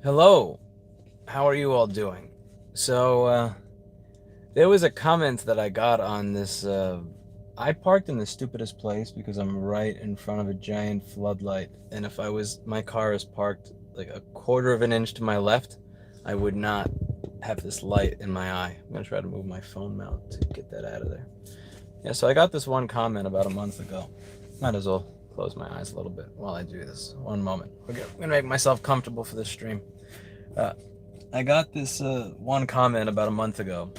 Hello, how are you all doing? So, there was a comment that I got on this. I parked in the stupidest place because I'm right in front of a giant floodlight, and if my car is parked like a quarter of an inch to my left, I would not have this light in my eye. I'm gonna try to move my phone mount to get that out of there. Yeah, so I got this one comment about a month ago. Might as well close my eyes a little bit while I do this. One moment. I'm gonna make myself comfortable for this stream. Uh, I got this one comment about a month ago.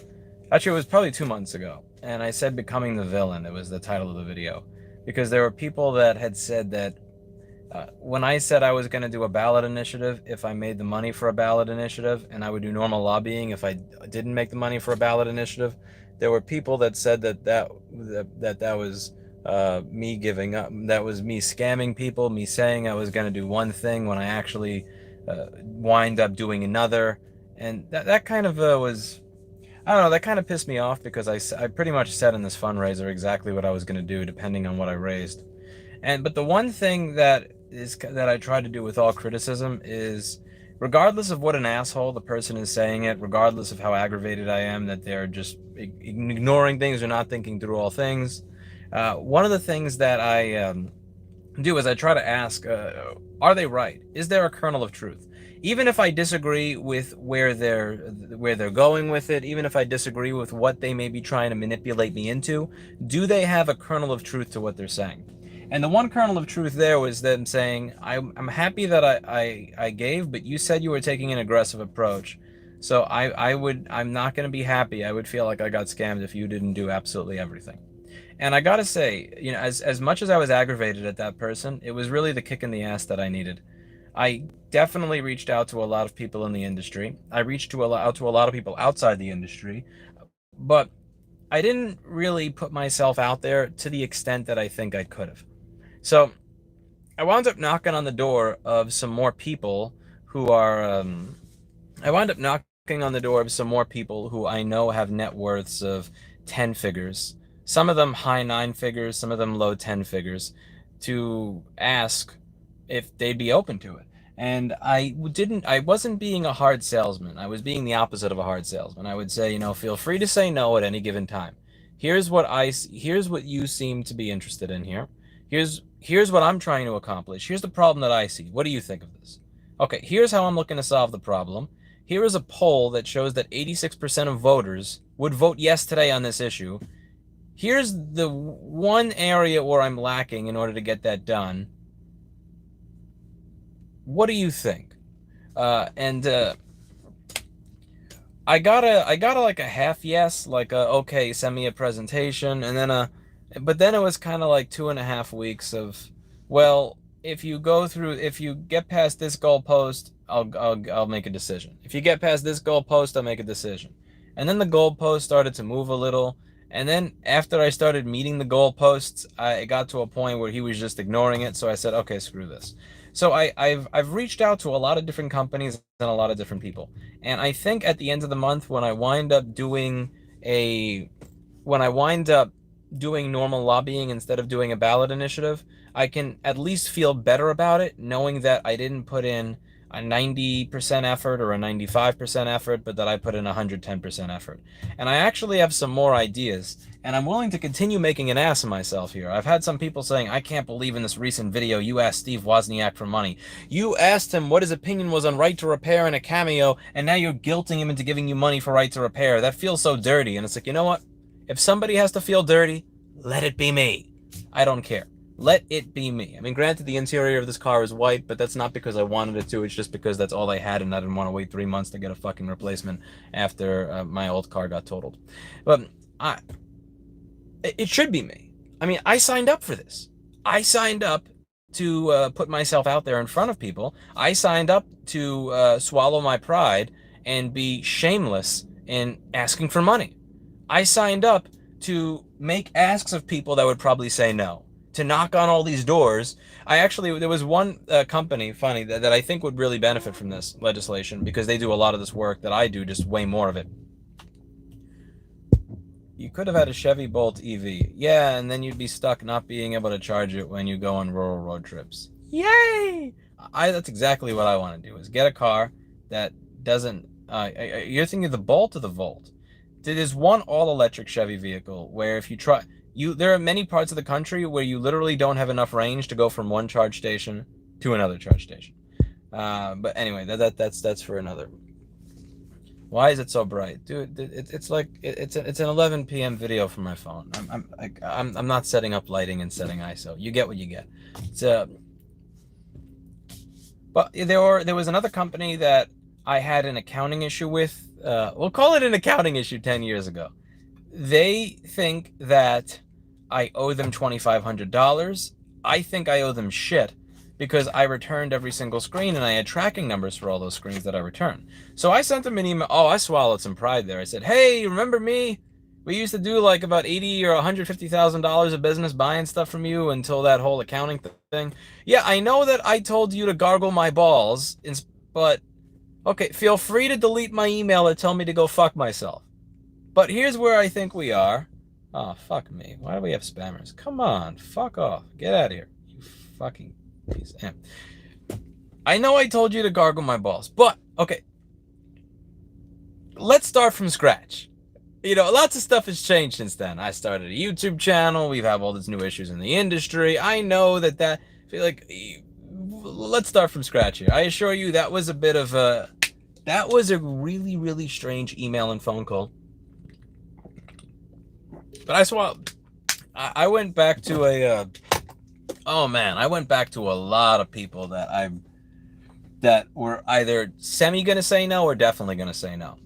Actually, it was probably 2 months ago. And I said becoming the villain. It was the title of the video. Because there were people that had said that when I said I was going to do a ballot initiative, if I made the money for a ballot initiative, and I would do normal lobbying if I didn't make the money for a ballot initiative, there were people that said that was me giving up. That was me scamming people, me saying I was going to do one thing when I actually wind up doing another. And that kind of was, I don't know, that kind of pissed me off because I pretty much said in this fundraiser exactly what I was going to do depending on what I raised. But the one thing that I try to do with all criticism is, regardless of what an asshole the person is saying it, regardless of how aggravated I am that they're just ignoring things or not thinking through all things, one of the things that I do is I try to ask, are they right? Is there a kernel of truth? Even if I disagree with where they're going with it, even if I disagree with what they may be trying to manipulate me into, do they have a kernel of truth to what they're saying? And the one kernel of truth there was them saying, I'm happy that I gave, but you said you were taking an aggressive approach. So I'm not going to be happy. I would feel like I got scammed if you didn't do absolutely everything. And I gotta say, as much as I was aggravated at that person, it was really the kick in the ass that I needed. I definitely reached out to a lot of people in the industry. I reached out to a lot of people outside the industry, but I didn't really put myself out there to the extent that I think I could have. So I wound up knocking on the door of some more people who are. I wound up knocking on the door of some more people who I know have net worths of 10 figures. Some of them high nine figures, some of them low 10 figures, to ask if they'd be open to it. And I wasn't being a hard salesman. I was being the opposite of a hard salesman. I would say, feel free to say no at any given time. Here's what you seem to be interested in here. Here's what I'm trying to accomplish. Here's the problem that I see. What do you think of this? Okay, here's how I'm looking to solve the problem. Here is a poll that shows that 86% of voters would vote yes today on this issue. Here's the one area where I'm lacking in order to get that done. What do you think? And I got a like a half yes, like okay, send me a presentation, and then but then it was kind of like 2.5 weeks of, well, if you get past this goalpost, I'll make a decision. If you get past this goalpost, I'll make a decision. And then the goalpost started to move a little, and then after I started meeting the goalposts, it got to a point where he was just ignoring it. So I said, okay, screw this. So I've reached out to a lot of different companies and a lot of different people. And I think at the end of the month, when I wind up doing normal lobbying instead of doing a ballot initiative, I can at least feel better about it, knowing that I didn't put in a 90% effort or a 95% effort, but that I put in 110% effort. And I actually have some more ideas, and I'm willing to continue making an ass of myself here. I've had some people saying, I can't believe in this recent video you asked Steve Wozniak for money. You asked him what his opinion was on right to repair in a cameo, and now you're guilting him into giving you money for right to repair. That feels so dirty. And it's like, you know what? If somebody has to feel dirty, let it be me. I don't care. Let it be me. I mean, granted, the interior of this car is white, but that's not because I wanted it to. It's just because that's all I had, and I didn't want to wait 3 months to get a fucking replacement after my old car got totaled. But it should be me. I mean, I signed up for this. I signed up to put myself out there in front of people. I signed up to swallow my pride and be shameless in asking for money. I signed up to make asks of people that would probably say no, to knock on all these doors. There was one company, funny, that I think would really benefit from this legislation because they do a lot of this work that I do, just way more of it. You could have had a Chevy Bolt EV. Yeah, and then you'd be stuck not being able to charge it when you go on rural road trips. Yay! That's exactly what I want to do, is get a car, that doesn't, you're thinking of the Bolt or the Volt? There's one all-electric Chevy vehicle where if you try, there are many parts of the country where you literally don't have enough range to go from one charge station to another charge station. But anyway, that's for another. Why is it so bright, dude? It's like it's an 11 p.m. video from my phone. I'm not setting up lighting and setting ISO. You get what you get. But there was another company that I had an accounting issue with. We'll call it an accounting issue 10 years ago. They think that I owe them $2,500. I think I owe them shit because I returned every single screen and I had tracking numbers for all those screens that I returned. So I sent them an email. Oh, I swallowed some pride there. I said, hey, remember me? We used to do like about $80,000 or $150,000 of business buying stuff from you until that whole accounting thing. Yeah, I know that I told you to gargle my balls, but okay, feel free to delete my email or tell me to go fuck myself. But here's where I think we are. Oh, fuck me. Why do we have spammers? Come on, fuck off. Get out of here, you fucking piece. I know I told you to gargle my balls, but okay. Let's start from scratch. You know, lots of stuff has changed since then. I started a YouTube channel. We've had all these new issues in the industry. I know that feel like, let's start from scratch here. I assure you that was a bit of a, that was a really, really strange email and phone call. But I went back to a, oh man, I went back to a lot of people that were either semi gonna say no or definitely gonna say no.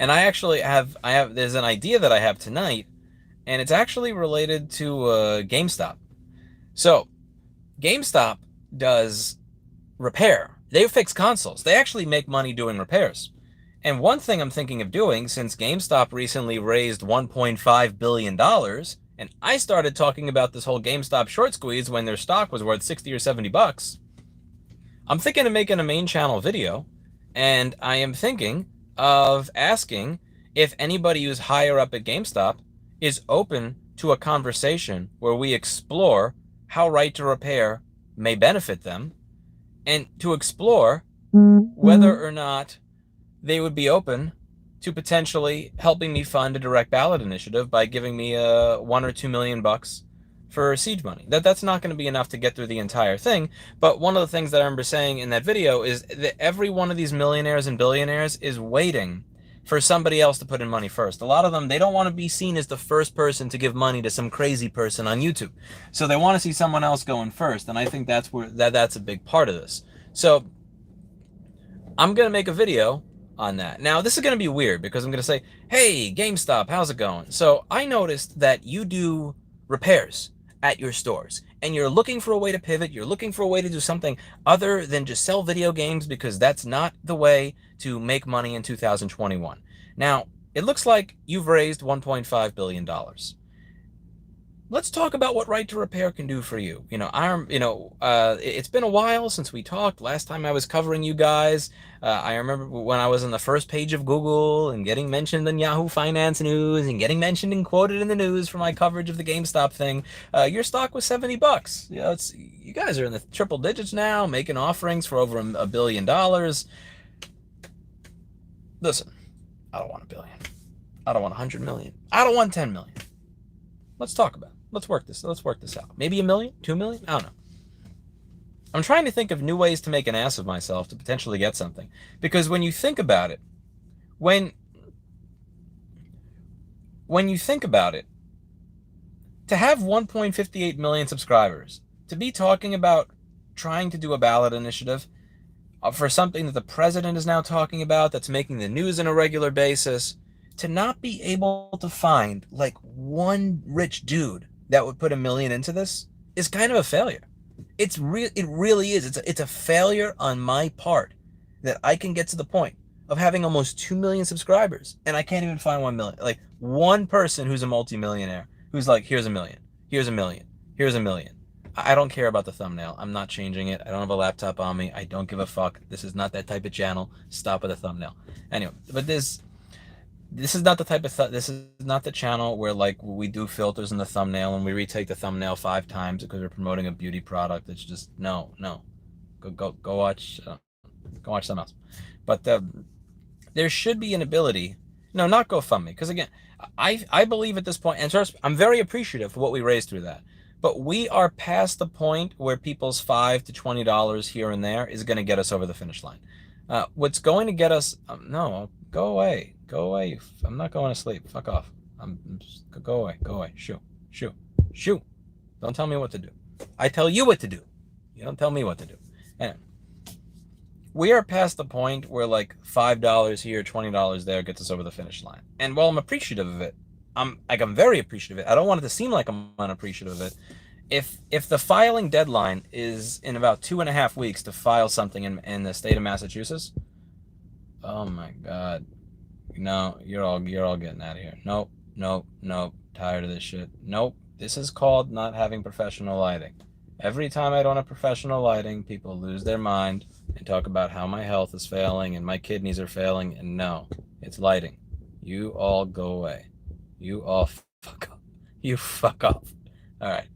And I actually there's an idea that I have tonight, and it's actually related to GameStop. So, GameStop does repair. They fix consoles. They actually make money doing repairs. And one thing I'm thinking of doing, since GameStop recently raised $1.5 billion, and I started talking about this whole GameStop short squeeze when their stock was worth 60 or 70 bucks, I'm thinking of making a main channel video, and I am thinking of asking if anybody who's higher up at GameStop is open to a conversation where we explore how right to repair may benefit them, and to explore whether or not they would be open to potentially helping me fund a direct ballot initiative by giving me $1 or $2 million for siege money. That's not going to be enough to get through the entire thing, but one of the things that I remember saying in that video is that every one of these millionaires and billionaires is waiting for somebody else to put in money first. A lot of them, they don't want to be seen as the first person to give money to some crazy person on YouTube. So they want to see someone else going first, and I think that's where that's a big part of this. So I'm going to make a video on that. Now, this is going to be weird because I'm going to say, hey, GameStop, how's it going? So I noticed that you do repairs at your stores, and you're looking for a way to pivot. You're looking for a way to do something other than just sell video games, because that's not the way to make money in 2021. Now, it looks like you've raised $1.5 billion. Let's talk about what Right to Repair can do for you. It's been a while since we talked. Last time I was covering you guys, I remember when I was on the first page of Google and getting mentioned in Yahoo Finance News and getting mentioned and quoted in the news for my coverage of the GameStop thing. Your stock was 70 bucks. You know, you guys are in the triple digits now, making offerings for over $1 billion. Listen, I don't want $1 billion. I don't want 100 million. I don't want 10 million. Let's talk about it. Let's work this out. Maybe $1 million, 2 million? I don't know. I'm trying to think of new ways to make an ass of myself to potentially get something. Because when you think about it, when you think about it, to have 1.58 million subscribers, to be talking about trying to do a ballot initiative for something that the president is now talking about, that's making the news on a regular basis, to not be able to find like one rich dude that would put $1 million into this is kind of a failure. It really is. It's a failure on my part that I can get to the point of having almost 2 million subscribers and I can't even find 1 million. Like one person who's a multimillionaire who's like, here's $1 million, here's $1 million, here's $1 million. I don't care about the thumbnail. I'm not changing it. I don't have a laptop on me. I don't give a fuck. This is not that type of channel. Stop with the thumbnail. Anyway, but this is not the type of this is not the channel where like we do filters in the thumbnail and we retake the thumbnail 5 times because we're promoting a beauty product. It's just no. Go watch Go watch something else. But there should be an ability. No, not GoFundMe, because again, I believe at this point, and trust, I'm very appreciative for what we raised through that. But we are past the point where people's $5 to $20 here and there is going to get us over the finish line. What's going to get us? No, go away, go away. I'm not going to sleep. Fuck off. Go away, go away. Shoo, shoo, shoo. Don't tell me what to do. I tell you what to do. You don't tell me what to do. Anyway, we are past the point where like $5 here, $20 there gets us over the finish line. And while I'm appreciative of it, I'm very appreciative of it. I don't want it to seem like I'm unappreciative of it. If the filing deadline is in about 2.5 weeks to file something in the state of Massachusetts, oh my God, no, you're all getting out of here. Nope, nope, nope. Tired of this shit. Nope. This is called not having professional lighting. Every time I don't have professional lighting, people lose their mind and talk about how my health is failing and my kidneys are failing. And no, it's lighting. You all go away. You all fuck off. You fuck off. All right.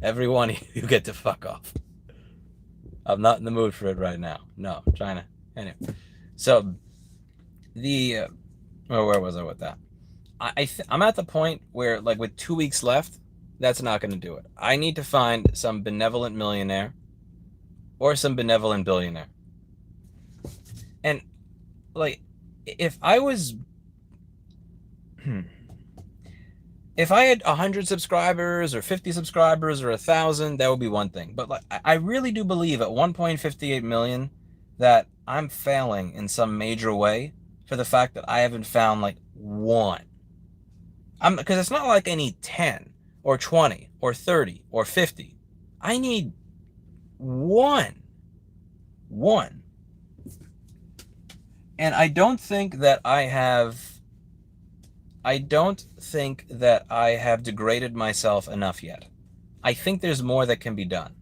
Everyone, you get to fuck off. I'm not in the mood for it right now. No, China. Anyway. So, where was I with that? I'm at the point where, like, with 2 weeks left, that's not going to do it. I need to find some benevolent millionaire or some benevolent billionaire. And, like, if I was... if I had 100 subscribers or 50 subscribers or 1,000, that would be one thing. But like, I really do believe at 1.58 million that I'm failing in some major way for the fact that I haven't found like one. Because it's not like I need 10 or 20 or 30 or 50. I need one. One. And I don't think that I have degraded myself enough yet. I think there's more that can be done.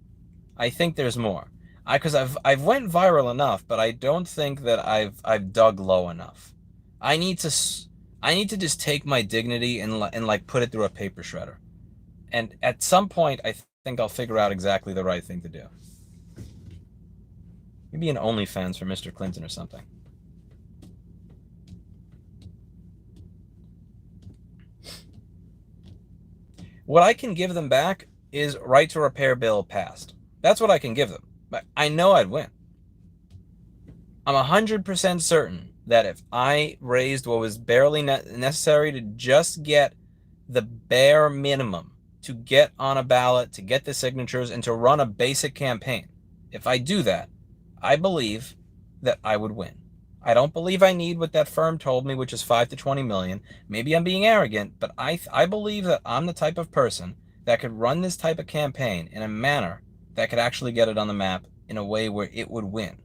I think there's more. Because I've went viral enough, but I don't think that I've dug low enough. I need to just take my dignity and like put it through a paper shredder. And at some point, I think I'll figure out exactly the right thing to do. Maybe an OnlyFans for Mr. Clinton or something. What I can give them back is right to repair bill passed. That's what I can give them. But I know I'd win. I'm 100% certain that if I raised what was barely necessary to just get the bare minimum to get on a ballot, to get the signatures, and to run a basic campaign, if I do that, I believe that I would win. I don't believe I need what that firm told me, which is 5 to 20 million. Maybe I'm being arrogant, but I believe that I'm the type of person that could run this type of campaign in a manner that could actually get it on the map in a way where it would win.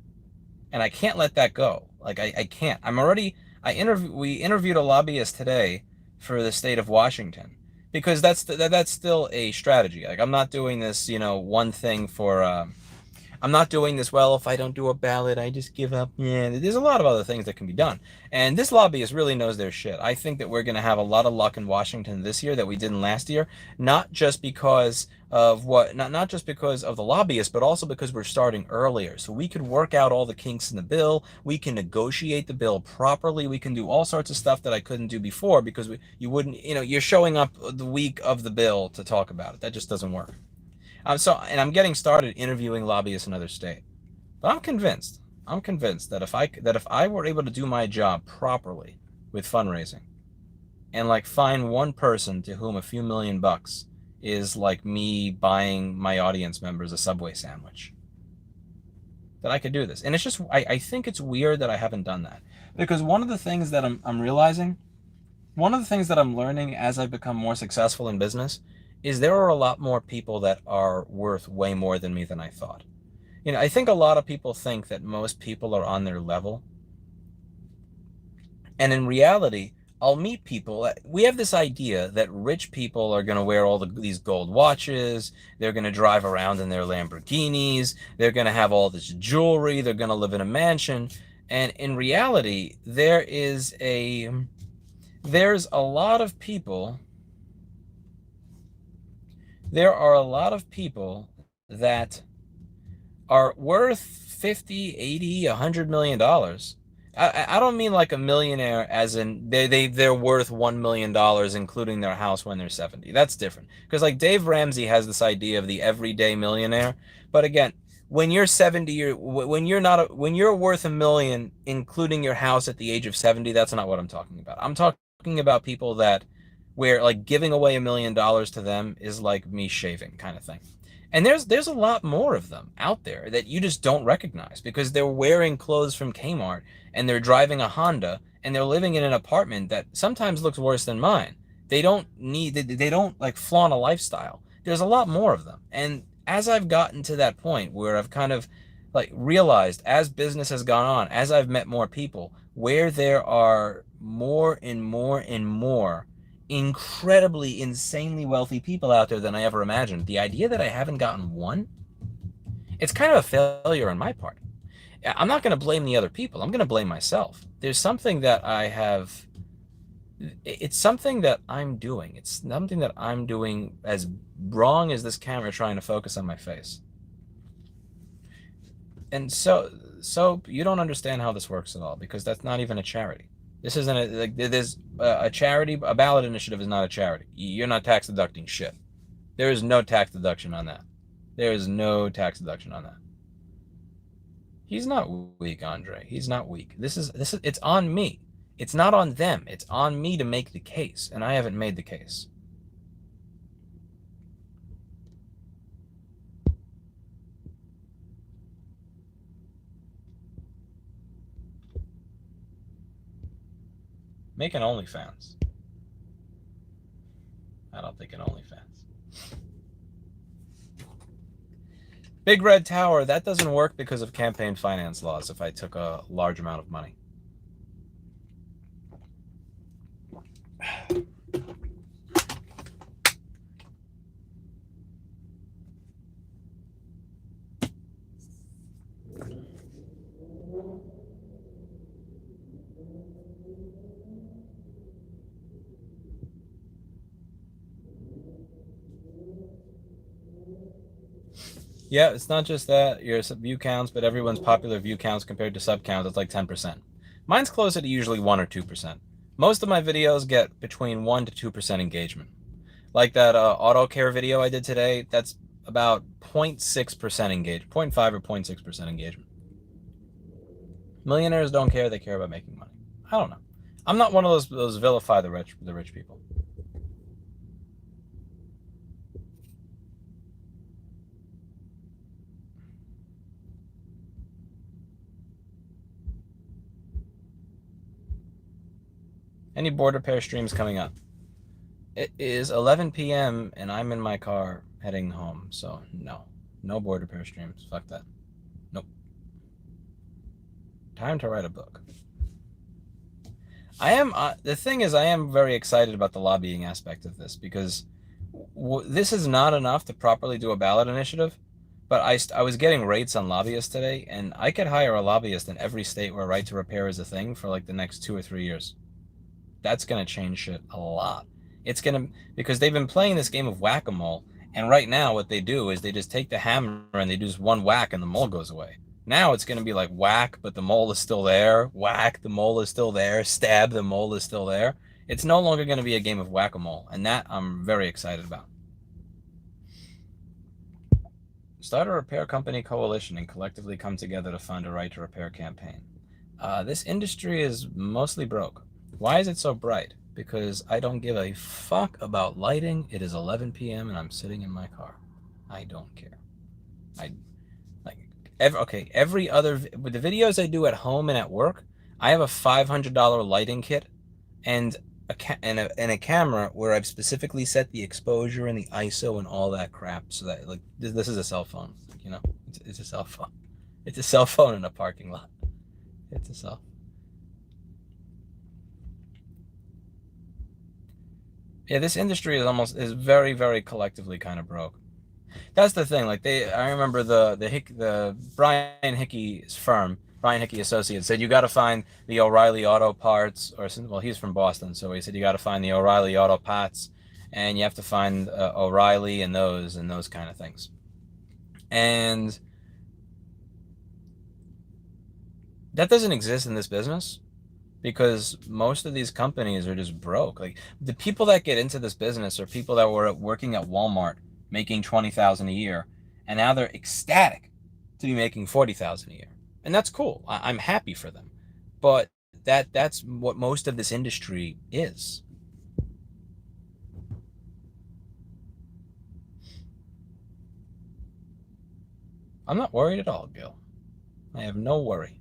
And I can't let that go. Like, I can't. We interviewed a lobbyist today for the state of Washington, because that's still a strategy. Like, I'm not doing this, one thing for, I'm not doing this, well, if I don't do a ballot, I just give up. Yeah, there's a lot of other things that can be done. And this lobbyist really knows their shit. I think that we're going to have a lot of luck in Washington this year that we didn't last year, not just because of not just because of the lobbyists, but also because we're starting earlier. So we could work out all the kinks in the bill. We can negotiate the bill properly. We can do all sorts of stuff that I couldn't do before because you wouldn't, you're showing up the week of the bill to talk about it. That just doesn't work. And I'm getting started interviewing lobbyists in other states. But I'm convinced that if I were able to do my job properly with fundraising, and like find one person to whom a few $1,000,000 is like me buying my audience members a Subway sandwich, that I could do this. And it's just, I think it's weird that I haven't done that. Because one of the things that I'm realizing, one of the things that I'm learning as I've become more successful in business, is there are a lot more people that are worth way more than me than I thought. I think a lot of people think that most people are on their level. And in reality, I'll meet people. We have this idea that rich people are going to wear all these gold watches. They're going to drive around in their Lamborghinis. They're going to have all this jewelry. They're going to live in a mansion. And in reality, there's a lot of people... There are a lot of people that are worth 50, 80, $100 million. I don't mean like a millionaire as in they're worth $1 million including their house when they're 70. That's different. Because like Dave Ramsey has this idea of the everyday millionaire. But again, when you're 70, when you're worth $1 million, including your house at the age of 70, that's not what I'm talking about. I'm talking about people that where like giving away $1 million to them is like me shaving kind of thing. And there's a lot more of them out there that you just don't recognize because they're wearing clothes from Kmart and they're driving a Honda and they're living in an apartment that sometimes looks worse than mine. They don't like flaunt a lifestyle. There's a lot more of them. And as I've gotten to that point where I've kind of like realized as business has gone on, as I've met more people, where there are more and more and more incredibly, insanely wealthy people out there than I ever imagined. The idea that I haven't gotten one, it's kind of a failure on my part. I'm not going to blame the other people. I'm going to blame myself. There's something that I have. It's something that I'm doing. It's something that I'm doing as wrong as this camera trying to focus on my face. And so you don't understand how this works at all because that's not even a charity. This isn't like there's a charity. A ballot initiative is not a charity. You're not tax deducting shit. There is no tax deduction on that. There is no tax deduction on that. He's not weak, Andre. He's not weak. This is it's on me. It's not on them. It's on me to make the case, and I haven't made the case. Make an OnlyFans. I don't think an OnlyFans. Big Red Tower, that doesn't work because of campaign finance laws if I took a large amount of money. Yeah, it's not just that, your view counts, but everyone's popular view counts compared to sub counts, it's like 10%. Mine's closer to usually 1 or 2%. Most of my videos get between 1 to 2% engagement. Like that auto care video I did today, that's about 0.6% engagement, 0.5 or 0.6% engagement. Millionaires don't care, they care about making money. I don't know. I'm not one of those vilify the rich people. Any board repair streams coming up? It is 11 p.m. and I'm in my car heading home, so no board repair streams. Fuck that. Nope. Time to write a book. The thing is, I am very excited about the lobbying aspect of this because this is not enough to properly do a ballot initiative, but I was getting rates on lobbyists today, and I could hire a lobbyist in every state where right to repair is a thing for like the next 2 or 3 years. That's going to change shit a lot. Because they've been playing this game of whack-a-mole, and right now what they do is they just take the hammer and they do just one whack and the mole goes away. Now it's going to be like whack, but the mole is still there. Whack, the mole is still there. Stab, the mole is still there. It's no longer going to be a game of whack-a-mole, and that I'm very excited about. Start a repair company coalition and collectively come together to fund a right to repair campaign. This industry is mostly broke. Why is it so bright? Because I don't give a fuck about lighting. It is 11 p.m. and I'm sitting in my car. I don't care. Every other with the videos I do at home and at work, I have a $500 lighting kit and a camera where I've specifically set the exposure and the ISO and all that crap so that like this is a cell phone, you know. It's a cell phone. It's a cell phone in a parking lot. It's a cell. Yeah, this industry is very, very collectively kind of broke. That's the thing. Like I remember the Brian Hickey's firm, Brian Hickey Associates, said you got to find the O'Reilly Auto Parts, well, he's from Boston, so he said you got to find the O'Reilly Auto Parts, and you have to find O'Reilly and those kind of things. And That doesn't exist in this business because most of these companies are just broke. Like the people that get into this business are people that were working at Walmart making 20,000 a year, and now they're ecstatic to be making 40,000 a year, and that's cool. I'm happy for them, but that's what most of this industry is. I'm not worried at all, Gil. I have no worry.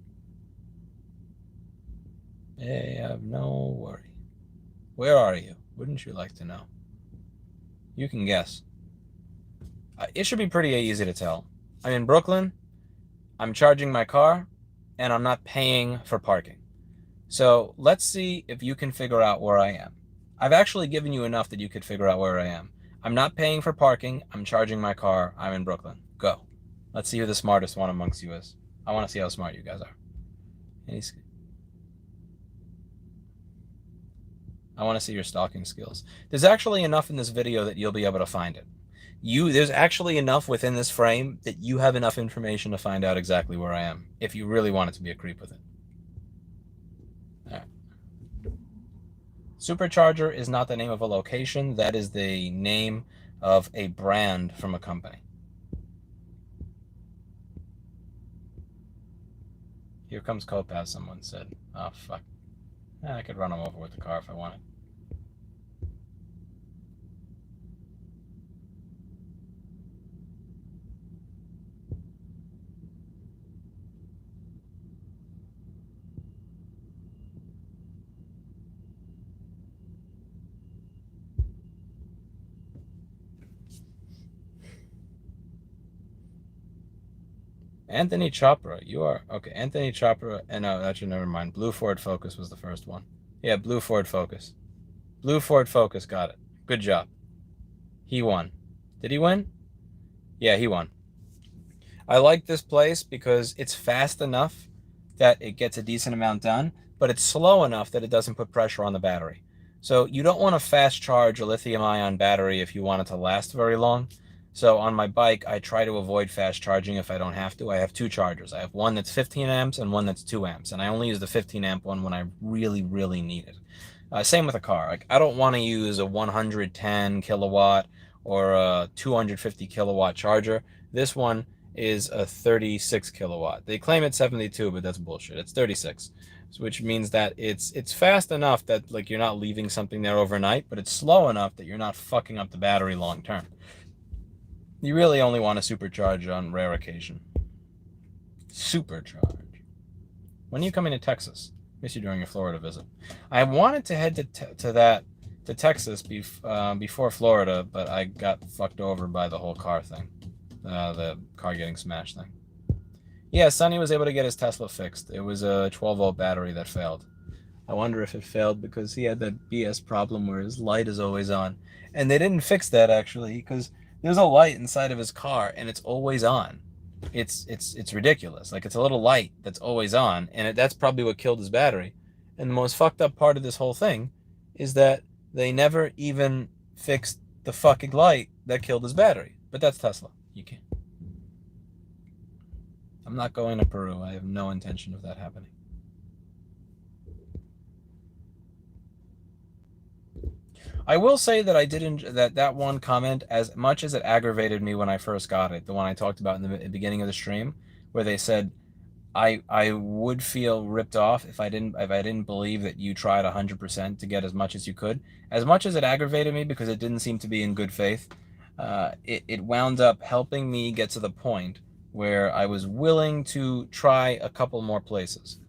I have no worry. Where are you? Wouldn't you like to know? You can guess. It should be pretty easy to tell. I'm in Brooklyn, I'm charging my car, and I'm not paying for parking. So let's see if you can figure out where I am. I've actually given you enough that you could figure out where I am. I'm not paying for parking, I'm charging my car, I'm in Brooklyn. Go. Let's see who the smartest one amongst you is. I want to see how smart you guys are. I want to see your stalking skills. There's actually enough in this video that you'll be able to find it. There's actually enough within this frame that you have enough information to find out exactly where I am, if you really wanted to be a creep with it. All right. Supercharger is not the name of a location. That is the name of a brand from a company. Here comes Kopaz, someone said. Oh, fuck. I could run him over with the car if I wanted. Anthony Chopra, you are okay. Anthony Chopra, and no, actually, never mind. Blue Ford Focus was the first one. Yeah, Blue Ford Focus. Blue Ford Focus got it. Good job. He won. Did he win? Yeah, he won. I like this place because it's fast enough that it gets a decent amount done, but it's slow enough that it doesn't put pressure on the battery. So you don't want to fast charge a lithium ion battery if you want it to last very long. So on my bike, I try to avoid fast charging if I don't have to. I have two chargers. I have one that's 15 amps and one that's 2 amps, and I only use the 15 amp one when I really, really need it. Same with a car. Like I don't want to use a 110 kilowatt or a 250 kilowatt charger. This one is a 36 kilowatt. They claim it's 72, but that's bullshit. It's 36, which means that it's fast enough that like you're not leaving something there overnight, but it's slow enough that you're not fucking up the battery long term. You really only want to supercharge on rare occasion. Supercharge. When are you coming to Texas? Miss you during your Florida visit. I wanted to head to Texas before Florida, but I got fucked over by the whole car thing, the car getting smashed thing. Yeah, Sonny was able to get his Tesla fixed. It was a 12-volt battery that failed. I wonder if it failed because he had that BS problem where his light is always on, and they didn't fix that actually because there's a light inside of his car and it's always on. It's ridiculous. Like it's a little light that's always on, and that's probably what killed his battery. And the most fucked up part of this whole thing is that they never even fixed the fucking light that killed his battery. But that's Tesla. You can't. I'm not going to Peru. I have no intention of that happening. I will say that I didn't that one comment, as much as it aggravated me when I first got it, the one I talked about in the beginning of the stream, where they said I would feel ripped off if I didn't believe that you tried 100% to get as much as you could. As much as it aggravated me because it didn't seem to be in good faith, it wound up helping me get to the point where I was willing to try a couple more places.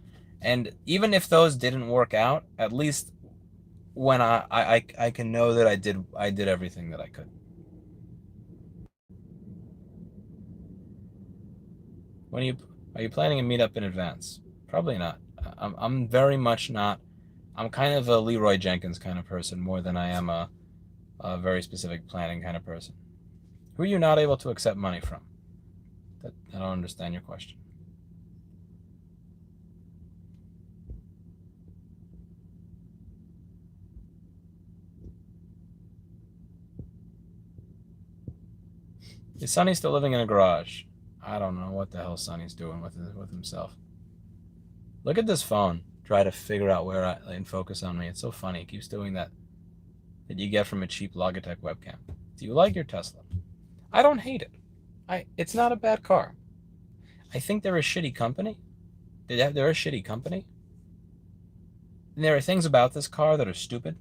And even if those didn't work out, at least when I can know that I did everything that I could. When are you planning a meetup in advance? Probably not. I'm very much not. I'm kind of a Leroy Jenkins kind of person more than I am a very specific planning kind of person. Who are you not able to accept money from? I don't understand your question. Is Sonny still living in a garage? I don't know what the hell Sonny's doing with himself. Look at this phone. Try to figure out where and focus on me. It's so funny. It keeps doing that you get from a cheap Logitech webcam. Do you like your Tesla? I don't hate it. It's not a bad car. I think they're a shitty company. They're a shitty company. And there are things about this car that are stupid.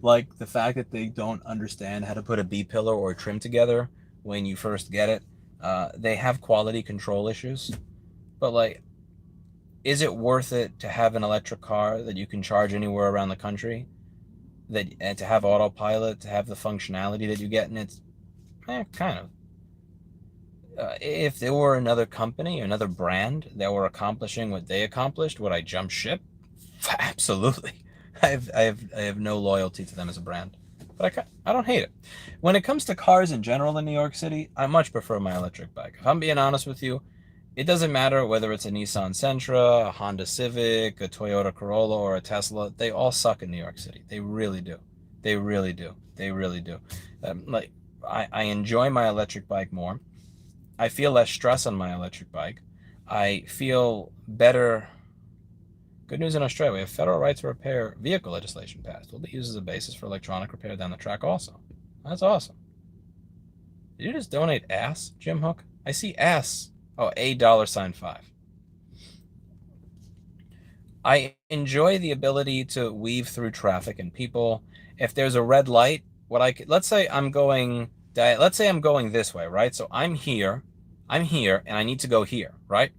Like the fact that they don't understand how to put a B-pillar or a trim together when you first get it. They have quality control issues. But like, is it worth it to have an electric car that you can charge anywhere around the country? And to have autopilot, to have the functionality that you get, and it's kind of. If there were another company, another brand that were accomplishing what they accomplished, would I jump ship? Absolutely. I have no loyalty to them as a brand, but I don't hate it. When it comes to cars in general in New York City, I much prefer my electric bike. If I'm being honest with you, it doesn't matter whether it's a Nissan Sentra, a Honda Civic, a Toyota Corolla, or a Tesla. They all suck in New York City. They really do. They really do. They really do. I enjoy my electric bike more. I feel less stress on my electric bike. I feel better. Good news in Australia. We have federal right to repair vehicle legislation passed. Will be used as a basis for electronic repair down the track also. That's awesome. Did you just donate ass, Jim Hook? I see ass. Oh, $5. I enjoy the ability to weave through traffic and people. If there's a red light, let's say I'm going this way, right? So I'm here, and I need to go here, right?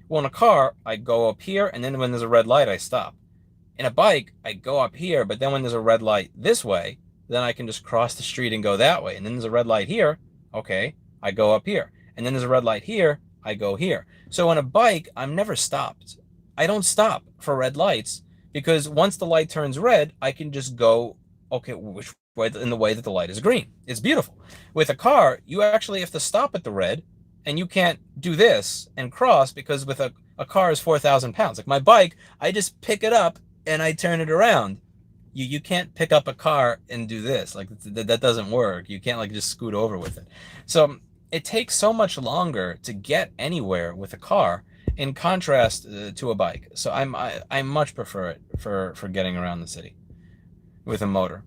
Well, in a car, I go up here, and then when there's a red light, I stop. In a bike, I go up here, but then when there's a red light this way, then I can just cross the street and go that way. And then there's a red light here, okay, I go up here. And then there's a red light here, I go here. So on a bike, I'm never stopped. I don't stop for red lights because once the light turns red, I can just go, okay, which way, in the way that the light is green. It's beautiful. With a car, you actually have to stop at the red, and you can't do this and cross because with a car is 4,000 pounds. Like my bike, I just pick it up and I turn it around. You can't pick up a car and do this. Like that doesn't work. You can't like just scoot over with it. So it takes so much longer to get anywhere with a car in contrast to a bike. So I much prefer it for getting around the city with a motor.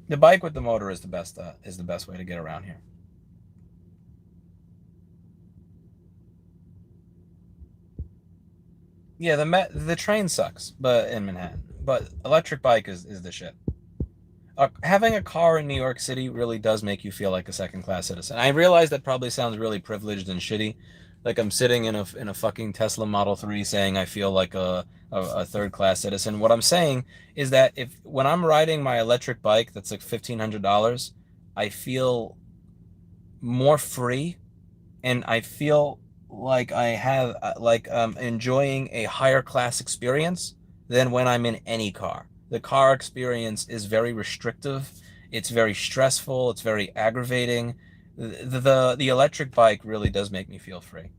The bike with the motor is the best way to get around here. Yeah, the train sucks, but in Manhattan. But electric bike is the shit. Having a car in New York City really does make you feel like a second-class citizen. I realize that probably sounds really privileged and shitty. Like I'm sitting in a fucking Tesla Model 3 saying I feel like a third-class citizen. What I'm saying is that when I'm riding my electric bike that's like $1,500, I feel more free and I feel like I have enjoying a higher class experience than when I'm in any car. The car experience is very restrictive. It's very stressful. It's very aggravating. The electric bike really does make me feel free.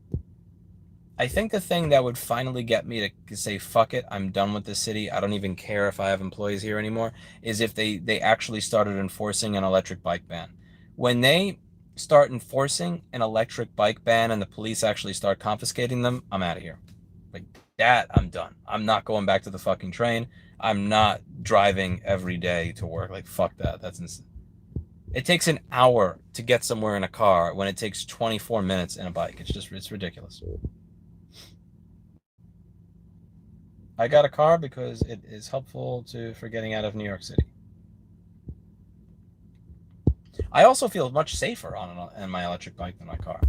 I think the thing that would finally get me to say, fuck it, I'm done with this city, I don't even care if I have employees here anymore, is if they actually started enforcing an electric bike ban. When they start enforcing an electric bike ban and the police actually start confiscating them, I'm out of here. Like that, I'm done. I'm not going back to the fucking train. I'm not driving every day to work. Like, fuck that. That's insane. It takes an hour to get somewhere in a car when it takes 24 minutes in a bike. It's ridiculous. I got a car because it is helpful for getting out of New York City. I also feel much safer on my electric bike than my car.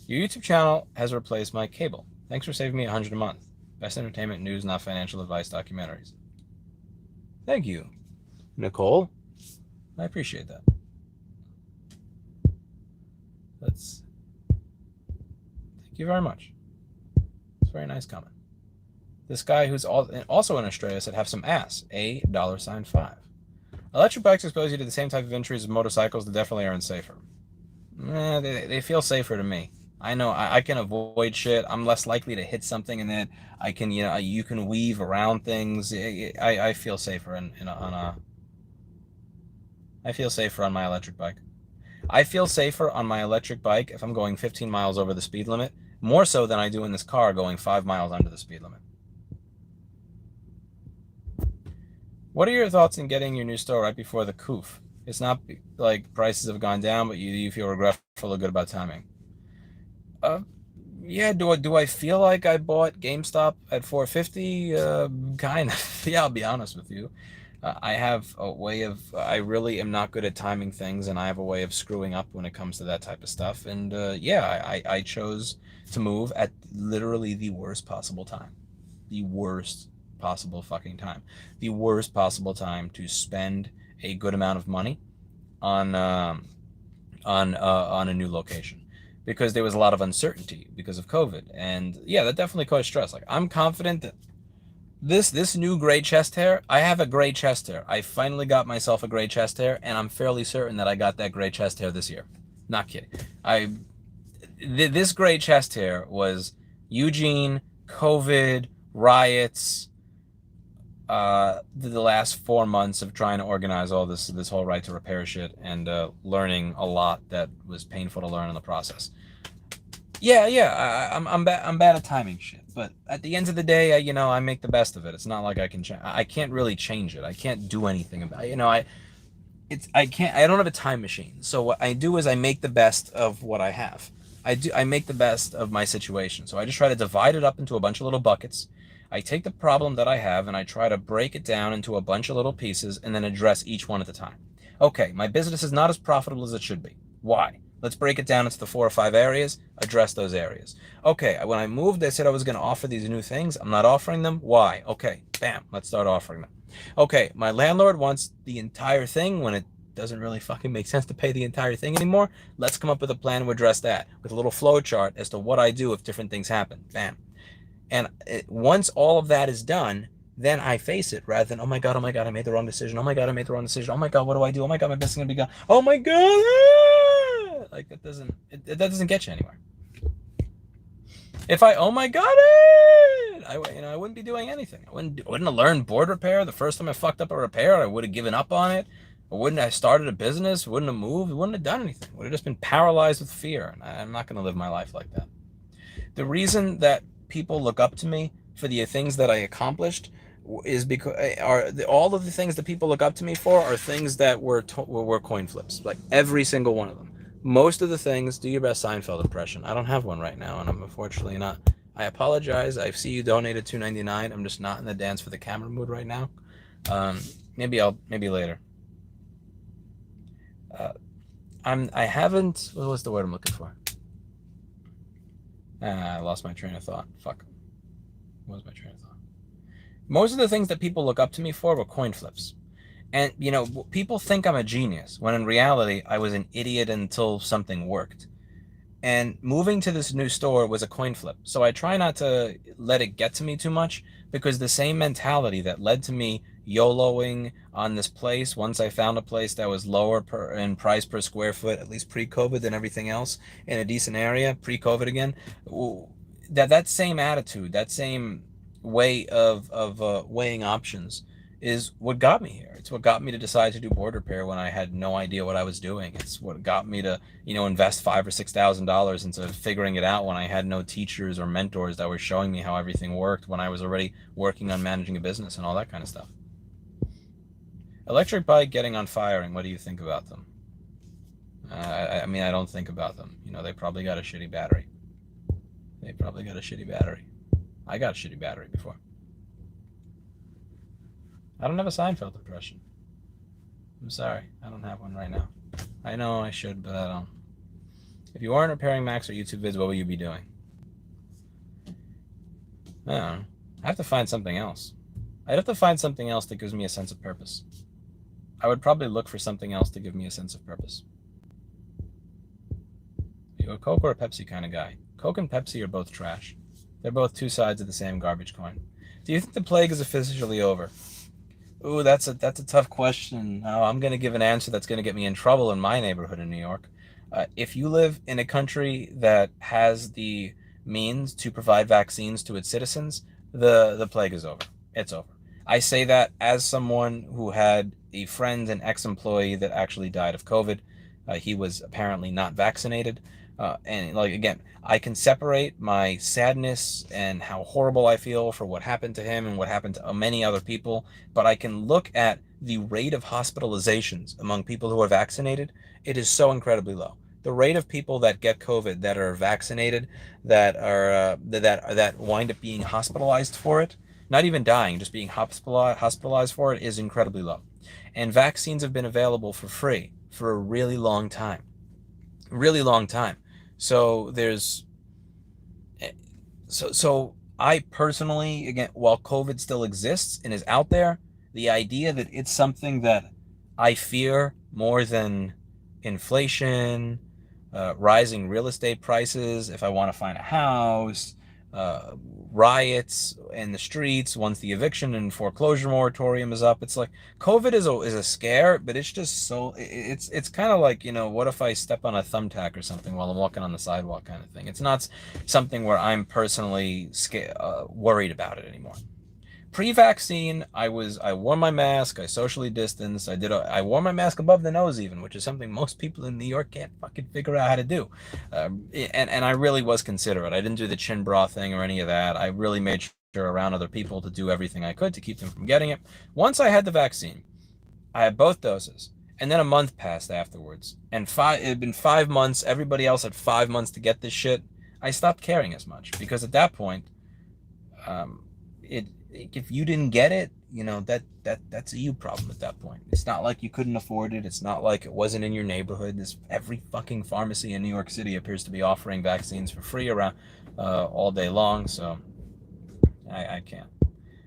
Your YouTube channel has replaced my cable. Thanks for saving me $100 a month. Best entertainment, news, not financial advice documentaries. Thank you, Nicole. I appreciate that. Thank you very much. It's a very nice comment. This guy who's also in Australia said, have some ass. $5. Electric bikes expose you to the same type of injuries as motorcycles. They definitely aren't safer. They feel safer to me. I know I can avoid shit. I'm less likely to hit something, and then I can, you can weave around things. I feel safer I feel safer on my electric bike. I feel safer on my electric bike if I'm going 15 miles over the speed limit more so than I do in this car going 5 miles under the speed limit. What are your thoughts in getting your new store right before the coof? It's not like prices have gone down, but you feel regretful or good about timing. Uh, yeah, do I feel like I bought GameStop at 450? Kind of. Yeah, I'll be honest with you. I have a way of, I really am not good at timing things, and I have a way of screwing up when it comes to that type of stuff. And yeah, I chose to move at literally the worst possible time. The worst possible fucking time. The worst possible time to spend a good amount of money on on a new location, because there was a lot of uncertainty because of COVID, and yeah, that definitely caused stress. Like, I'm confident that this new gray chest hair, I have a gray chest hair. I finally got myself a gray chest hair, and I'm fairly certain that I got that gray chest hair this year. Not kidding. This gray chest hair was Eugene, COVID, riots, the last 4 months of trying to organize all this whole right to repair shit, and learning a lot that was painful to learn in the process. Yeah, I'm bad at timing shit, but at the end of the day, I make the best of it. It's not like I can't really change it. I can't do anything about it. I don't have a time machine. So what I do is I make the best of what I have. I make the best of my situation. So I just try to divide it up into a bunch of little buckets. I take the problem that I have and I try to break it down into a bunch of little pieces and then address each one at a time. Okay, my business is not as profitable as it should be. Why? Let's break it down into the 4 or 5 areas, address those areas. Okay, when I moved, I said I was going to offer these new things. I'm not offering them. Why? Okay, bam, let's start offering them. Okay, my landlord wants the entire thing when it doesn't really fucking make sense to pay the entire thing anymore. Let's come up with a plan to address that with a little flow chart as to what I do if different things happen. Bam. And once all of that is done, then I face it rather than, oh my God, I made the wrong decision. Oh my God, I made the wrong decision. Oh my God, what do I do? Oh my God, my business is going to be gone. Oh my God. Like, that doesn't get you anywhere. If oh my God, I wouldn't be doing anything. I wouldn't have learned board repair the first time I fucked up a repair. I would have given up on it. I wouldn't have started a business, wouldn't have moved, wouldn't have done anything. I would have just been paralyzed with fear. And I'm not going to live my life like that. The reason that people look up to me for the things that I accomplished is because all of the things that people look up to me for are things that were coin flips, like every single one of them. Most of the things, do your best Seinfeld impression. I don't have one right now, and I'm unfortunately not. I apologize. I see you donated $2.99. I'm just not in the dance for the camera mood right now. Maybe later. I haven't. What was the word I'm looking for? I lost my train of thought. Fuck. What was my train of thought? Most of the things that people look up to me for were coin flips. And, people think I'm a genius, when in reality, I was an idiot until something worked. And moving to this new store was a coin flip. So I try not to let it get to me too much, because the same mentality that led to me YOLOing on this place, once I found a place that was lower in price per square foot, at least pre-COVID, than everything else in a decent area, pre-COVID again, that same attitude, that same way of weighing options is what got me here. It's what got me to decide to do board repair when I had no idea what I was doing. It's what got me to, invest $5,000 or $6,000 into figuring it out when I had no teachers or mentors that were showing me how everything worked, when I was already working on managing a business and all that kind of stuff. Electric bike getting on firing. What do you think about them? I don't think about them. They probably got a shitty battery. I got a shitty battery before. I don't have a Seinfeld impression. I'm sorry. I don't have one right now. I know I should, but I don't. If you weren't repairing Macs or YouTube vids, what would you be doing? I don't know. I have to find something else. I'd have to find something else that gives me a sense of purpose. I would probably look for something else to give me a sense of purpose. Are you a Coke or a Pepsi kind of guy? Coke and Pepsi are both trash. They're both two sides of the same garbage coin. Do you think the plague is officially over? Ooh, that's a tough question. I'm going to give an answer that's going to get me in trouble in my neighborhood in New York. If you live in a country that has the means to provide vaccines to its citizens, the plague is over. It's over. I say that as someone who had a friend, an ex-employee that actually died of COVID. He was apparently not vaccinated. And like, again, I can separate my sadness and how horrible I feel for what happened to him and what happened to many other people, but I can look at the rate of hospitalizations among people who are vaccinated. It is so incredibly low. The rate of people that get COVID that are vaccinated, that wind up being hospitalized for it, not even dying, just being hospitalized for it, is incredibly low. And vaccines have been available for free for a really long time. Really long time. So there's so I personally, again, while COVID still exists and is out there, the idea that it's something that I fear more than inflation, rising real estate prices, if I want to find a house, uh, riots in the streets once the eviction and foreclosure moratorium is up. It's like COVID is a scare, but it's just so it's kind of like, what if I step on a thumbtack or something while I'm walking on the sidewalk kind of thing. It's not something where I'm personally worried about it anymore. Pre-vaccine, I wore my mask, I socially distanced, I wore my mask above the nose even, which is something most people in New York can't fucking figure out how to do. And I really was considerate. I didn't do the chin bra thing or any of that. I really made sure around other people to do everything I could to keep them from getting it. Once I had the vaccine, I had both doses. And then a month passed afterwards. And it had been 5 months. Everybody else had 5 months to get this shit. I stopped caring as much because at that point, if you didn't get it, that's a you problem at that point. It's not like you couldn't afford it. It's not like it wasn't in your neighborhood. Every fucking pharmacy in New York City appears to be offering vaccines for free around all day long. So I can't.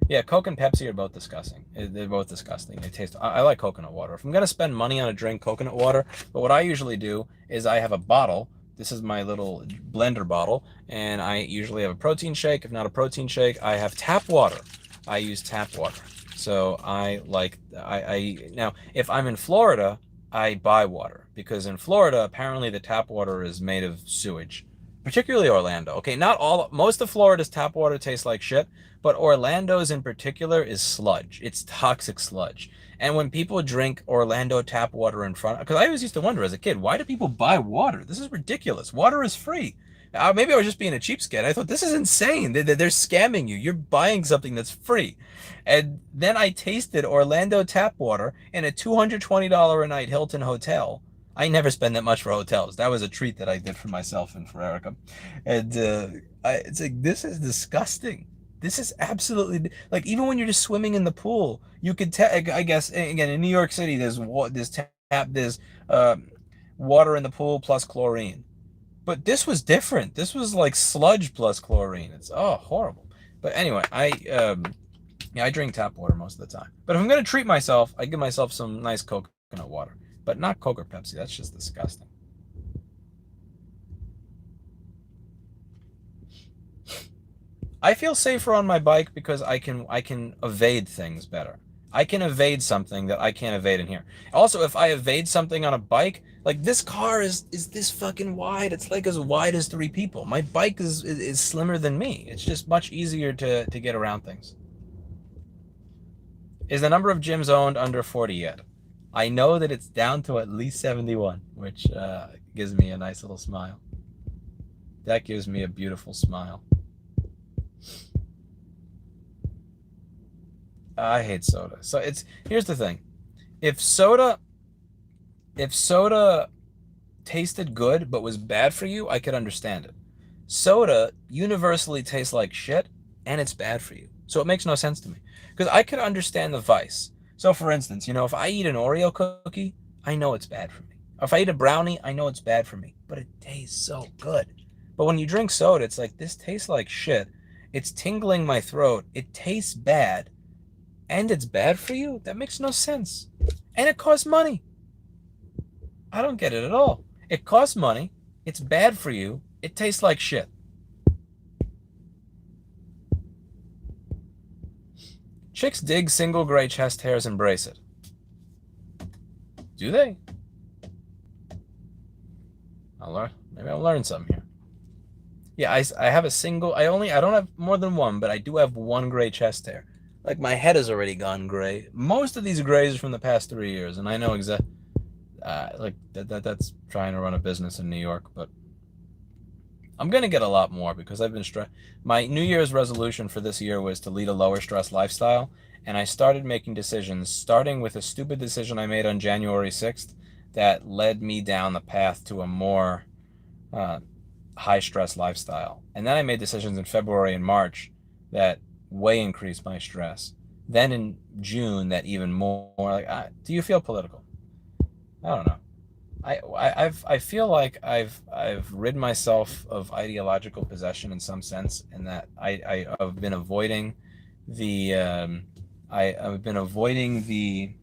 Yeah, Coke and Pepsi are both disgusting. They're both disgusting. They taste. I like coconut water. If I'm gonna spend money on a drink, coconut water. But what I usually do is I have a bottle. This is my little blender bottle, and I usually have a protein shake. If not a protein shake, I have tap water. I use tap water. So now if I'm in Florida, I buy water because in Florida apparently the tap water is made of sewage, particularly Orlando. Okay, most of Florida's tap water tastes like shit, but Orlando's in particular is sludge. It's toxic sludge. And when people drink Orlando tap water because I always used to wonder as a kid, why do people buy water? This is ridiculous. Water is free. Maybe I was just being a cheapskate. I thought, this is insane. They're scamming you. You're buying something that's free. And then I tasted Orlando tap water in a $220 a night Hilton hotel. I never spend that much for hotels. That was a treat that I did for myself and for Erica. And it's like, this is disgusting. This is absolutely, like, even when you're just swimming in the pool, you could tell. I guess again in New York City, there's water in the pool plus chlorine, but this was different. This was like sludge plus chlorine. It's horrible. But anyway, I drink tap water most of the time. But if I'm gonna treat myself, I give myself some nice coconut water, but not Coke or Pepsi. That's just disgusting. I feel safer on my bike because I can evade things better. I can evade something that I can't evade in here. Also, if I evade something on a bike, like this car is this fucking wide. It's like as wide as 3 people. My bike is slimmer than me. It's just much easier to get around things. Is the number of gyms owned under 40 yet? I know that it's down to at least 71, which gives me a nice little smile. That gives me a beautiful smile. I hate soda. So here's the thing. If soda tasted good but was bad for you, I could understand it. Soda universally tastes like shit and it's bad for you. So it makes no sense to me. Because I could understand the vice. So for instance, if I eat an Oreo cookie, I know it's bad for me. If I eat a brownie, I know it's bad for me. But it tastes so good. But when you drink soda, it's like, this tastes like shit. It's tingling my throat. It tastes bad. And it's bad for you? That makes no sense. And it costs money. I don't get it at all. It costs money. It's bad for you. It tastes like shit. Chicks dig single gray chest hairs, embrace it. Do they? Maybe I'll learn something here. Yeah, I have a single, I don't have more than one, but I do have one gray chest hair. Like, my head has already gone gray. Most of these grays are from the past 3 years, and I know exactly, that's trying to run a business in New York, but I'm going to get a lot more because I've been my New Year's resolution for this year was to lead a lower stress lifestyle, and I started making decisions, starting with a stupid decision I made on January 6th that led me down the path to a more uh, high stress lifestyle. And then I made decisions in February and March that way increased my stress. Then in June, that even more. Like, do you feel political? I don't know. I feel like I've rid myself of ideological possession in some sense, in that I've been avoiding the I've been avoiding the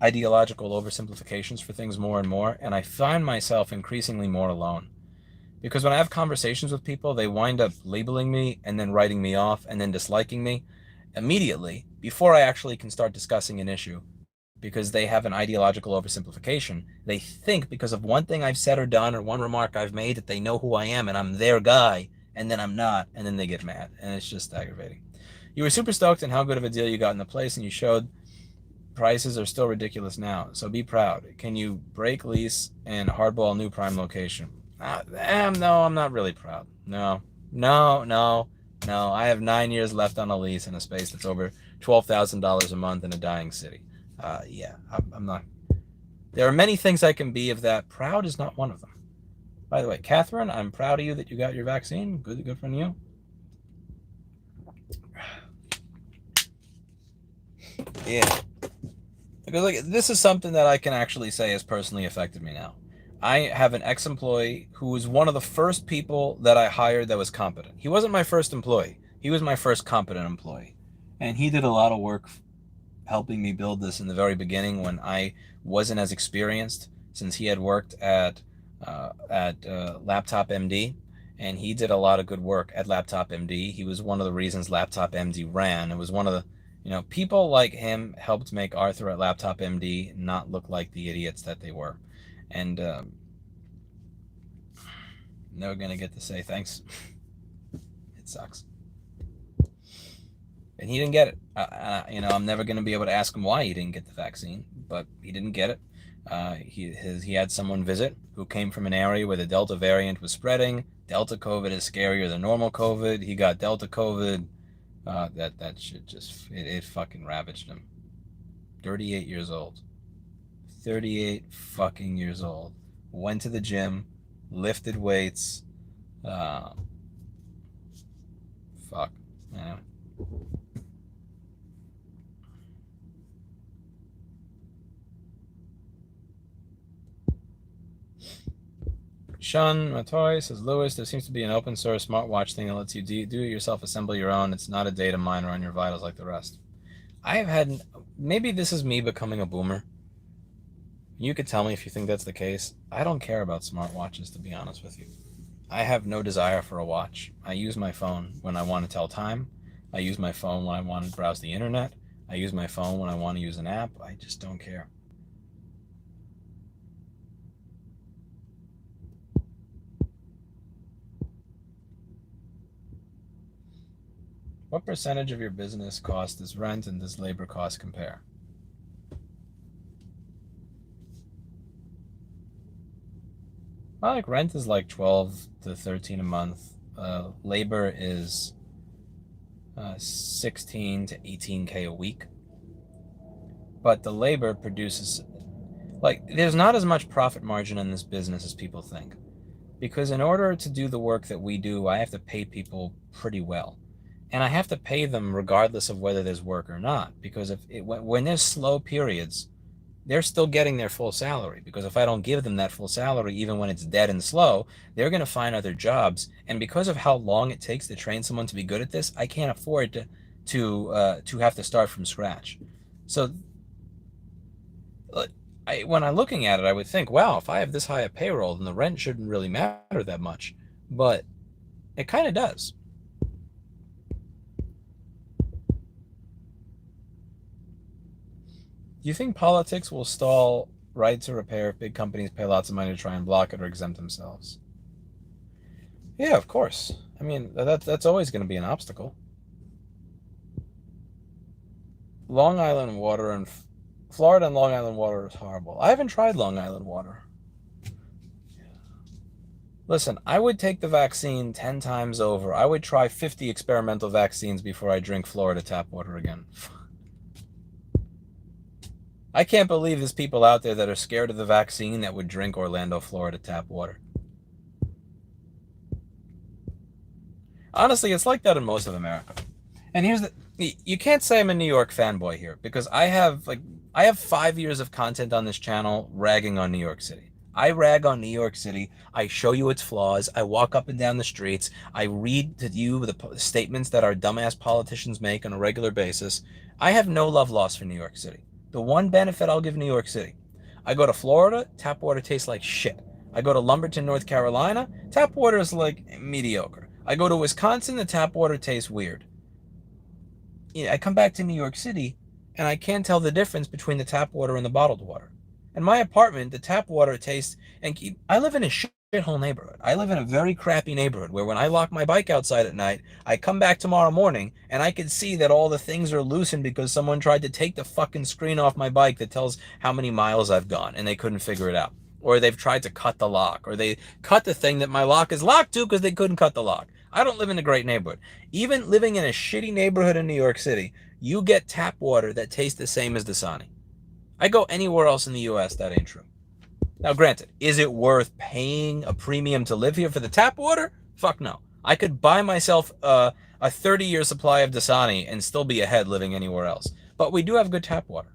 ideological oversimplifications for things more and more, and I find myself increasingly more alone. Because when I have conversations with people, they wind up labeling me and then writing me off and then disliking me immediately before I actually can start discussing an issue, because they have an ideological oversimplification. They think because of one thing I've said or done or one remark I've made that they know who I am and I'm their guy, and then I'm not, and then they get mad, and it's just aggravating. You were super stoked on how good of a deal you got in the place, and you showed prices are still ridiculous now, so be proud. Can you break lease and hardball new prime location? No, I'm not really proud. No, no, no, no. I have 9 years left on a lease in a space that's over $12,000 a month in a dying city. Yeah, I'm not. There are many things I can be of that. Proud is not one of them. By the way, Catherine, I'm proud of you that you got your vaccine. Good for you. Yeah. Because like, this is something that I can actually say has personally affected me now. I have an ex-employee who was one of the first people that I hired that was competent. He wasn't my first employee. He was my first competent employee. And he did a lot of work helping me build this in the very beginning when I wasn't as experienced, since he had worked at Laptop MD, and he did a lot of good work at Laptop MD. He was one of the reasons Laptop MD ran. It was one of the, people like him helped make Arthur at Laptop MD not look like the idiots that they were. And never gonna get to say thanks. It sucks. And he didn't get it. I'm never going to be able to ask him why he didn't get the vaccine, but he didn't get it. He had someone visit who came from an area where the Delta variant was spreading. Delta COVID is scarier than normal COVID. He got Delta COVID. That shit just, it fucking ravaged him. 38 years old. 38 fucking years old. Went to the gym, lifted weights. Fuck. Yeah. Sean Matoy says, Lewis, there seems to be an open source smartwatch thing that lets you do it yourself, assemble your own. It's not a data miner on your vitals like the rest. I have had, maybe this is me becoming a boomer. You could tell me if you think that's the case. I don't care about smartwatches, to be honest with you. I have no desire for a watch. I use my phone when I want to tell time. I use my phone when I want to browse the internet. I use my phone when I want to use an app. I just don't care. What percentage of your business cost is rent, and does labor cost compare? Well, like rent is like 12 to 13 a month. Labor is 16 to 18K a week. But the labor produces, like, there's not as much profit margin in this business as people think. Because in order to do the work that we do, I have to pay people pretty well. And I have to pay them regardless of whether there's work or not. Because when there's slow periods, they're still getting their full salary. Because if I don't give them that full salary, even when it's dead and slow, they're going to find other jobs. And because of how long it takes to train someone to be good at this, I can't afford to have to start from scratch. So when I'm looking at it, I would think, wow, if I have this high a payroll, then the rent shouldn't really matter that much. But it kind of does. Do you think politics will stall right to repair if big companies pay lots of money to try and block it or exempt themselves? Yeah, of course. I mean, that's always going to be an obstacle. Long Island water and Florida and Long Island water is horrible. I haven't tried Long Island water. Listen, I would take the vaccine 10 times over. I would try 50 experimental vaccines before I drink Florida tap water again. I can't believe there's people out there that are scared of the vaccine that would drink Orlando, Florida tap water. Honestly, it's like that in most of America. And here's the you can't say I'm a New York fanboy here because I have 5 years of content on this channel ragging on New York City. I rag on New York City. I show you its flaws. I walk up and down the streets. I read to you the statements that our dumbass politicians make on a regular basis. I have no love lost for New York City. The one benefit I'll give New York City, I go to Florida, tap water tastes like shit. I go to Lumberton, North Carolina, tap water is like mediocre. I go to Wisconsin, the tap water tastes weird. I come back to New York City and I can't tell the difference between the tap water and the bottled water. In my apartment, the tap water tastes I live in a shithole neighborhood. I live in a very crappy neighborhood where when I lock my bike outside at night, I come back tomorrow morning and I can see that all the things are loosened because someone tried to take the fucking screen off my bike that tells how many miles I've gone and they couldn't figure it out. Or they've tried to cut the lock, or they cut the thing that my lock is locked to because they couldn't cut the lock. I don't live in a great neighborhood. Even living in a shitty neighborhood in New York City, you get tap water that tastes the same as Dasani. I go anywhere else in the US, that ain't true. Now, granted, is it worth paying a premium to live here for the tap water? Fuck no. I could buy myself a 30-year supply of Dasani and still be ahead living anywhere else. But we do have good tap water.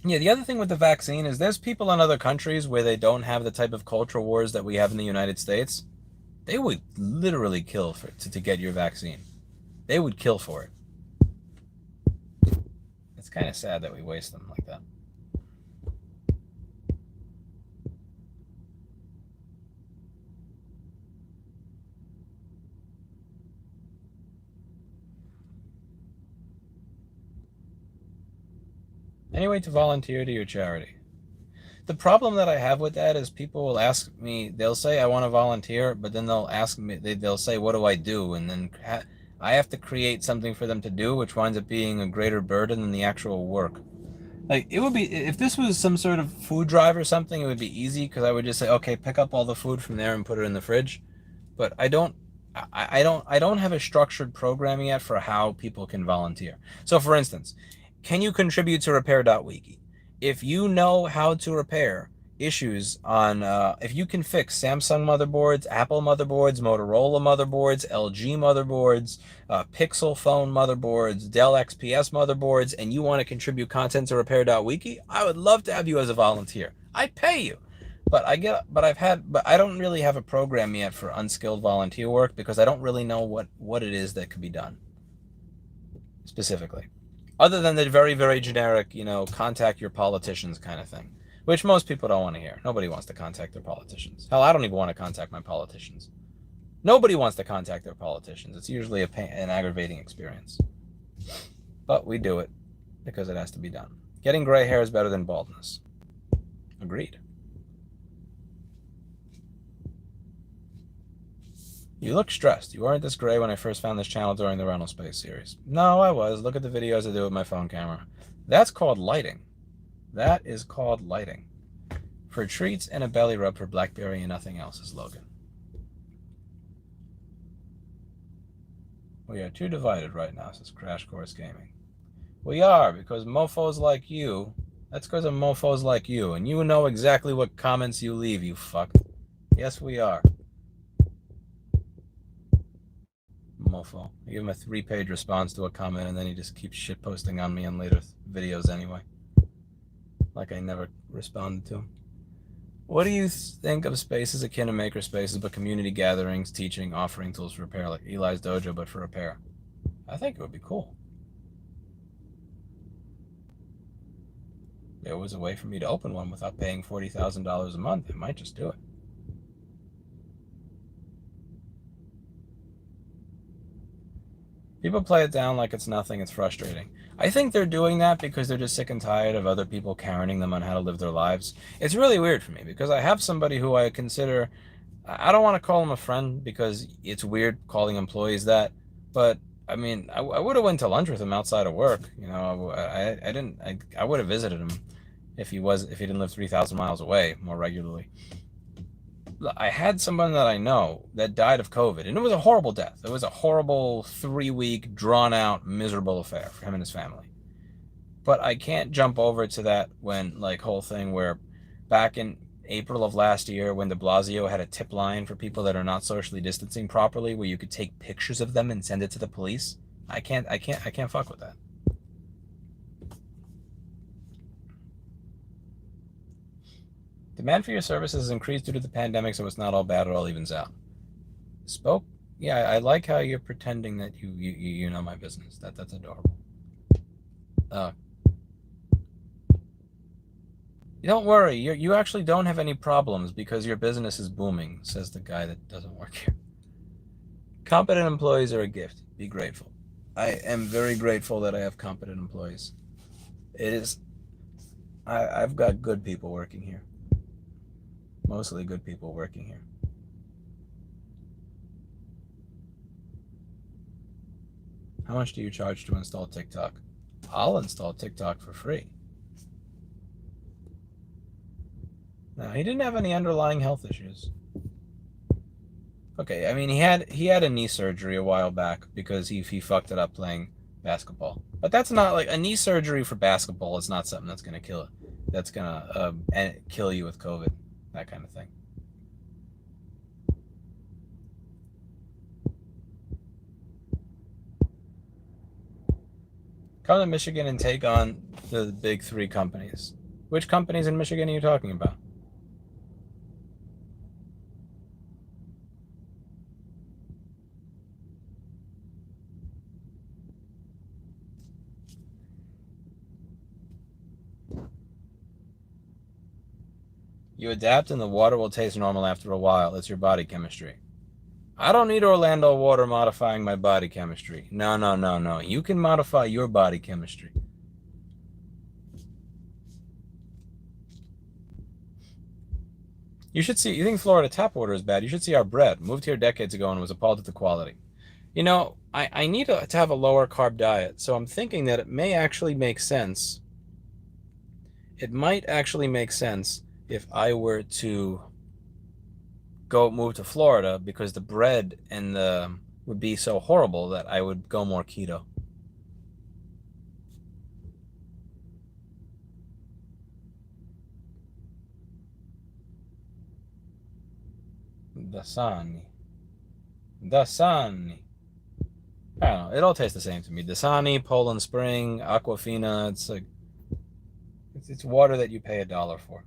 Yeah, the other thing with the vaccine is there's people in other countries where they don't have the type of culture wars that we have in the United States. They would literally kill to get your vaccine. They would kill for it. It's kind of sad that we waste them like that. Any way to volunteer to your charity? The problem that I have with that is people will ask me, they'll say I want to volunteer, but then they'll ask me, they'll say, what do I do? And then I have to create something for them to do, which winds up being a greater burden than the actual work. Like, it would be, if this was some sort of food drive or something, it would be easy because I would just say, okay, pick up all the food from there and put it in the fridge. But I don't have a structured program yet for how people can volunteer. So for instance, can you contribute to repair.wiki? If you know how to repair issues on, if you can fix Samsung motherboards, Apple motherboards, Motorola motherboards, LG motherboards, Pixel phone motherboards, Dell XPS motherboards, and you want to contribute content to repair.wiki, I would love to have you as a volunteer. I'd pay you. But I don't really have a program yet for unskilled volunteer work because I don't really know what it is that could be done specifically. Other than the very, very generic, contact your politicians kind of thing, which most people don't want to hear. Nobody wants to contact their politicians. Hell, I don't even want to contact my politicians. Nobody wants to contact their politicians. It's usually an aggravating experience. But we do it because it has to be done. Getting gray hair is better than baldness. Agreed. You look stressed. You weren't this gray when I first found this channel during the rental space series. No, I was. Look at the videos I do with my phone camera. That's called lighting. That is called lighting. For treats and a belly rub for Blackberry and nothing else is Logan. We are too divided right now, says Crash Course Gaming. We are, because mofos like you, that's because of mofos like you, and you know exactly what comments you leave, you fuck. Yes, we are. Mofo. I give him a 3-page response to a comment and then he just keeps shitposting on me on later videos anyway. Like I never responded to him. What do you think of spaces akin to makerspaces but community gatherings, teaching, offering tools for repair like Eli's Dojo but for repair? I think it would be cool. If there was a way for me to open one without paying $40,000 a month, I might just do it. People play it down like it's nothing. It's frustrating. I think they're doing that because they're just sick and tired of other people carrying them on how to live their lives. It's really weird for me because I have somebody who I consider, I don't want to call him a friend because it's weird calling employees that, but I mean, I would have went to lunch with him outside of work. You know, I didn't, I would have visited him if he didn't live 3,000 miles away more regularly. I had someone that I know that died of COVID, and it was a horrible death. It was a horrible 3-week, drawn-out, miserable affair for him and his family. But I can't jump over to that when, like, whole thing where back in April of last year when de Blasio had a tip line for people that are not socially distancing properly where you could take pictures of them and send it to the police. I can't fuck with that. Demand for your services has increased due to the pandemic, so it's not all bad, it all evens out. Spoke? Yeah, I like how you're pretending that you know my business. That's adorable. Uh, don't worry, you actually don't have any problems because your business is booming, says the guy that doesn't work here. Competent employees are a gift. Be grateful. I am very grateful that I have competent employees. It is. I've got good people working here. Mostly good people working here. How much do you charge to install TikTok? I'll install TikTok for free. No, he didn't have any underlying health issues. Okay, I mean he had a knee surgery a while back because he fucked it up playing basketball. But that's not like a knee surgery for basketball is not something that's gonna kill it. That's gonna kill you with COVID, that kind of thing. Come to Michigan and take on the big three companies. Which companies in Michigan are you talking about? You adapt and the water will taste normal after a while. It's your body chemistry. I don't need Orlando water modifying my body chemistry. No, no, no, no. You can modify your body chemistry. You should see, you think Florida tap water is bad. You should see our bread. Moved here decades ago and was appalled at the quality. You know, I need to have a lower carb diet, so I'm thinking that it may actually make sense. It might actually make sense if I were to go move to Florida because the bread and the would be so horrible that I would go more keto. Dasani. Dasani. I don't know. It all tastes the same to me. Dasani, Poland Spring, Aquafina. It's like it's water that you pay $1 for.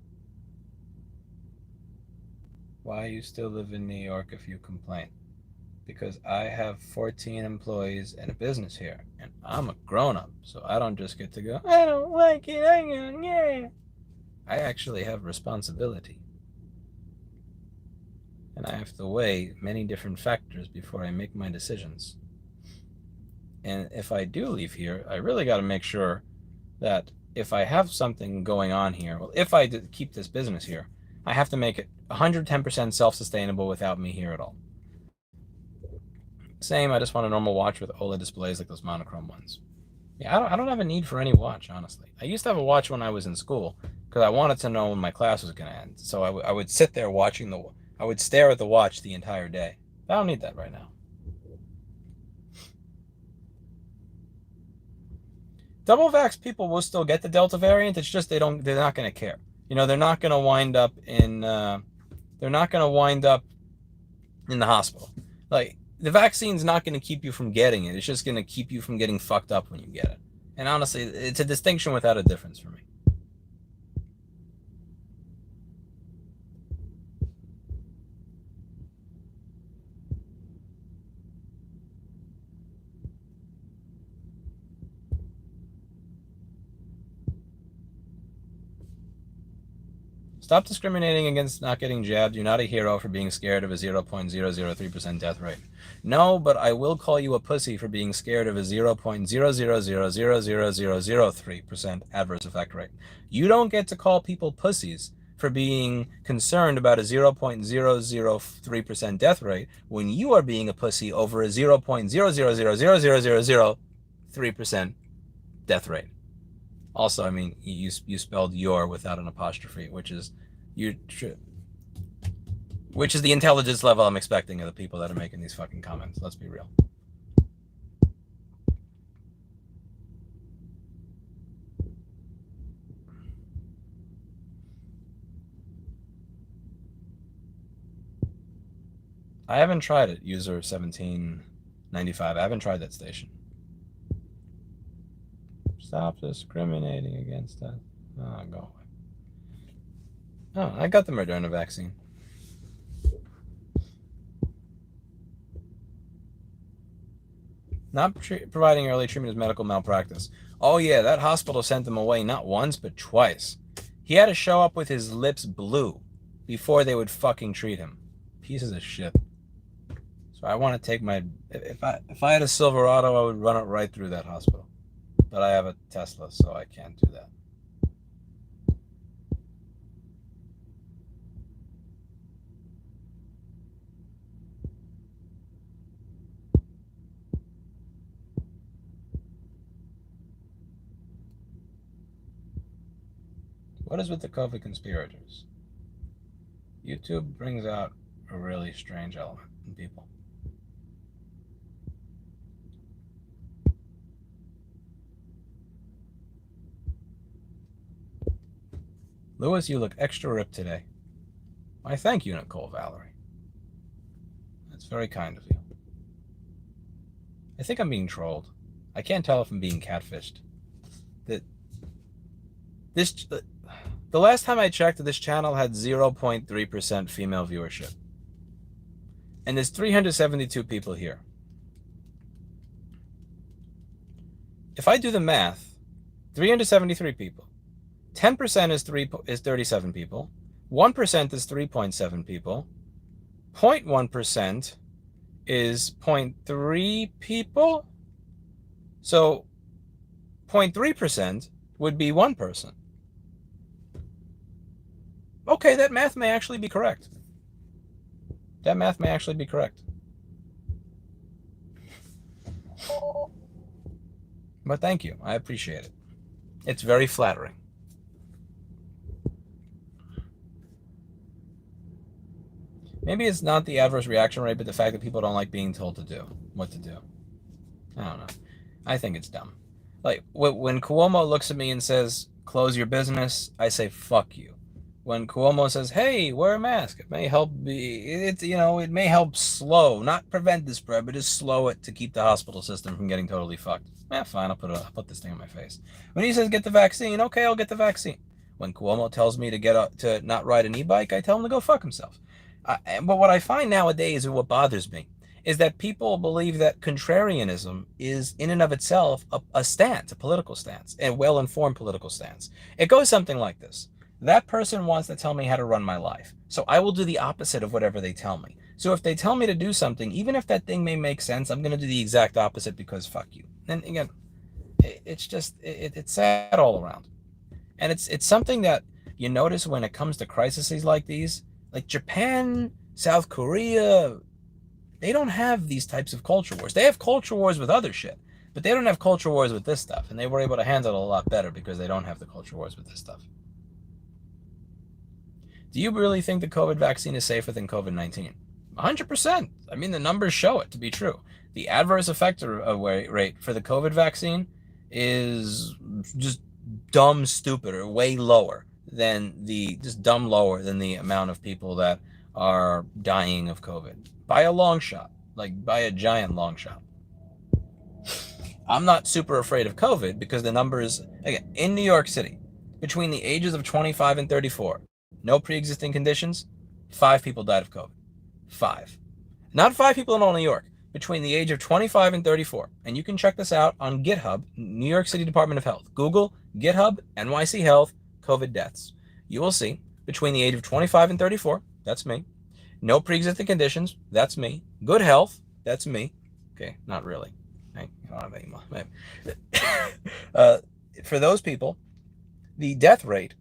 Why you still live in New York if you complain? Because I have 14 employees and a business here, and I'm a grown-up, so I don't just get to go, I don't like it, yeah. I actually have responsibility. And I have to weigh many different factors before I make my decisions. And if I do leave here, I really got to make sure that if I have something going on here, well, if I keep this business here, I have to make it 110% self-sustainable without me here at all. Same, I just want a normal watch with OLED displays like those monochrome ones. Yeah, I don't have a need for any watch, honestly. I used to have a watch when I was in school because I wanted to know when my class was going to end. So I would sit there watching I would stare at the watch the entire day. I don't need that right now. Double vax people will still get the Delta variant. It's just they're not going to care. You know, they're not going to wind up in the hospital. Like the vaccine's not going to keep you from getting it. It's just going to keep you from getting fucked up when you get it. And honestly, it's a distinction without a difference for me. Stop discriminating against not getting jabbed. You're not a hero for being scared of a 0.003% death rate. No, but I will call you a pussy for being scared of a 0.0000003% adverse effect rate. You don't get to call people pussies for being concerned about a 0.003% death rate when you are being a pussy over a 0.0000003% death rate. Also, I mean, you spelled your without an apostrophe, which is the intelligence level I'm expecting of the people that are making these fucking comments. Let's be real. I haven't tried it, user 1795. I haven't tried that station. Stop discriminating against us. Oh, go away. Oh, I got the Moderna vaccine. Not providing early treatment is medical malpractice. Oh yeah, that hospital sent him away not once, but twice. He had to show up with his lips blue before they would fucking treat him. Pieces of shit. So I want to take my... If I had a Silverado, I would run it right through that hospital. But I have a Tesla, so I can't do that. What is with the COVID conspirators? YouTube brings out a really strange element in people. Lewis, you look extra ripped today. Why, thank you, Nicole Valerie. That's very kind of you. I think I'm being trolled. I can't tell if I'm being catfished. The last time I checked, this channel had 0.3% female viewership. And there's 372 people here. If I do the math, 373 people. 10% is 37 people. 1% is 3.7 people. 0.1% is 0.3 people. So 0.3% would be 1 person. Okay, that math may actually be correct. That math may actually be correct. But thank you. I appreciate it. It's very flattering. Maybe it's not the adverse reaction rate, but the fact that people don't like being told what to do. I don't know. I think it's dumb. Like, when Cuomo looks at me and says, close your business, I say, fuck you. When Cuomo says, hey, wear a mask, it may help it may help slow, not prevent the spread, but just slow it to keep the hospital system from getting totally fucked. Fine, I'll put this thing on my face. When he says get the vaccine, okay, I'll get the vaccine. When Cuomo tells me to not ride an e-bike, I tell him to go fuck himself. But what I find nowadays, and what bothers me, is that people believe that contrarianism is in and of itself a stance, a political stance, a well-informed political stance. It goes something like this. That person wants to tell me how to run my life, so I will do the opposite of whatever they tell me. So if they tell me to do something, even if that thing may make sense, I'm going to do the exact opposite because fuck you. And again, it's just, it's sad all around. And it's something that you notice when it comes to crises like these. Like Japan, South Korea, they don't have these types of culture wars. They have culture wars with other shit, but they don't have culture wars with this stuff. And they were able to handle it a lot better because they don't have the culture wars with this stuff. Do you really think the COVID vaccine is safer than COVID-19? 100%. I mean, the numbers show it to be true. The adverse effect rate for the COVID vaccine is just dumb stupid, or way lower than lower than the amount of people that are dying of COVID. By a long shot. Like, by a giant long shot. I'm not super afraid of COVID because the numbers, again, in New York City, between the ages of 25 and 34, no pre-existing conditions, 5 people died of COVID. 5. Not 5 people in all New York. Between the age of 25 and 34. And you can check this out on GitHub, New York City Department of Health. Google GitHub, NYC Health, COVID deaths. You will see, between the age of 25 and 34. That's me. No pre-existing conditions. That's me. Good health. That's me. Okay, not really. I don't have any more. For those people, the death rate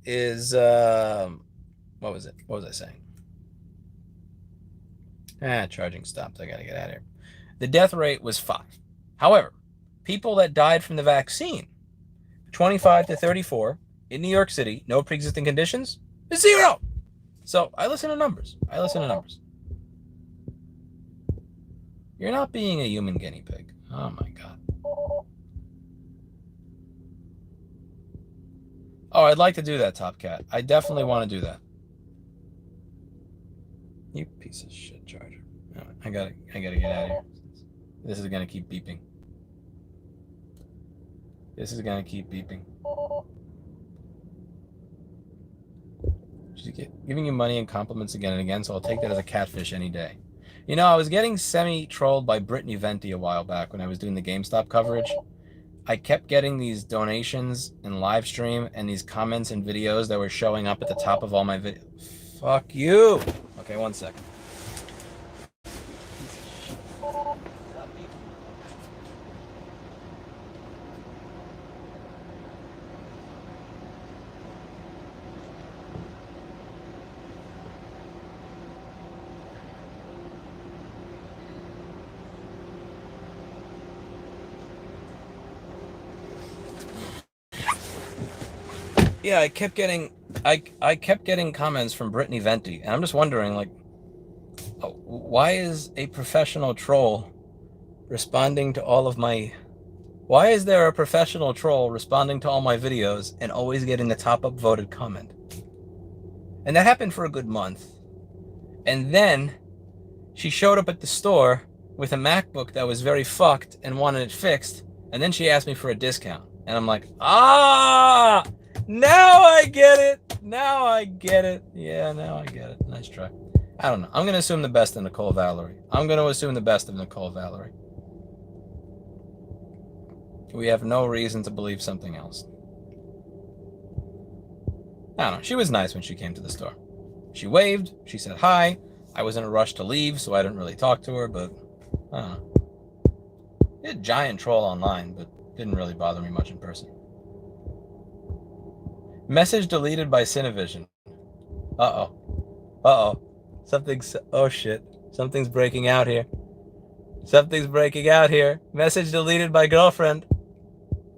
is what was it? What was I saying? Charging stopped. I gotta get out of here. The death rate was 5. However, people that died from the vaccine, 25 to 34, in New York City, no pre-existing conditions, is 0. So I listen to numbers. You're not being a human guinea pig. Oh my God. Oh, I'd like to do that, Top Cat. I definitely want to do that. You piece of shit charger. I gotta get out of here. This is gonna keep beeping. She's giving you money and compliments again and again, so I'll take that as a catfish any day. You know, I was getting semi-trolled by Brittany Venti a while back when I was doing the GameStop coverage. I kept getting these donations in live stream and these comments and videos that were showing up at the top of all my videos. Fuck you! Okay, 1 second. Yeah, I kept getting comments from Brittany Venti, and I'm just wondering, like, why is a professional troll responding to all of my... Why is there a professional troll responding to all my videos and always getting the top upvoted comment? And that happened for a good month. And then she showed up at the store with a MacBook that was very fucked and wanted it fixed, and then she asked me for a discount. And I'm like, ah! Now I get it. Yeah, now I get it. Nice try. I don't know. I'm going to assume the best of Nicole Valerie. We have no reason to believe something else. I don't know. She was nice when she came to the store. She waved. She said hi. I was in a rush to leave, so I didn't really talk to her, but I don't know. She had a giant troll online, but didn't really bother me much in person. Message deleted by Cinevision. Oh shit. Something's breaking out here. Message deleted by girlfriend.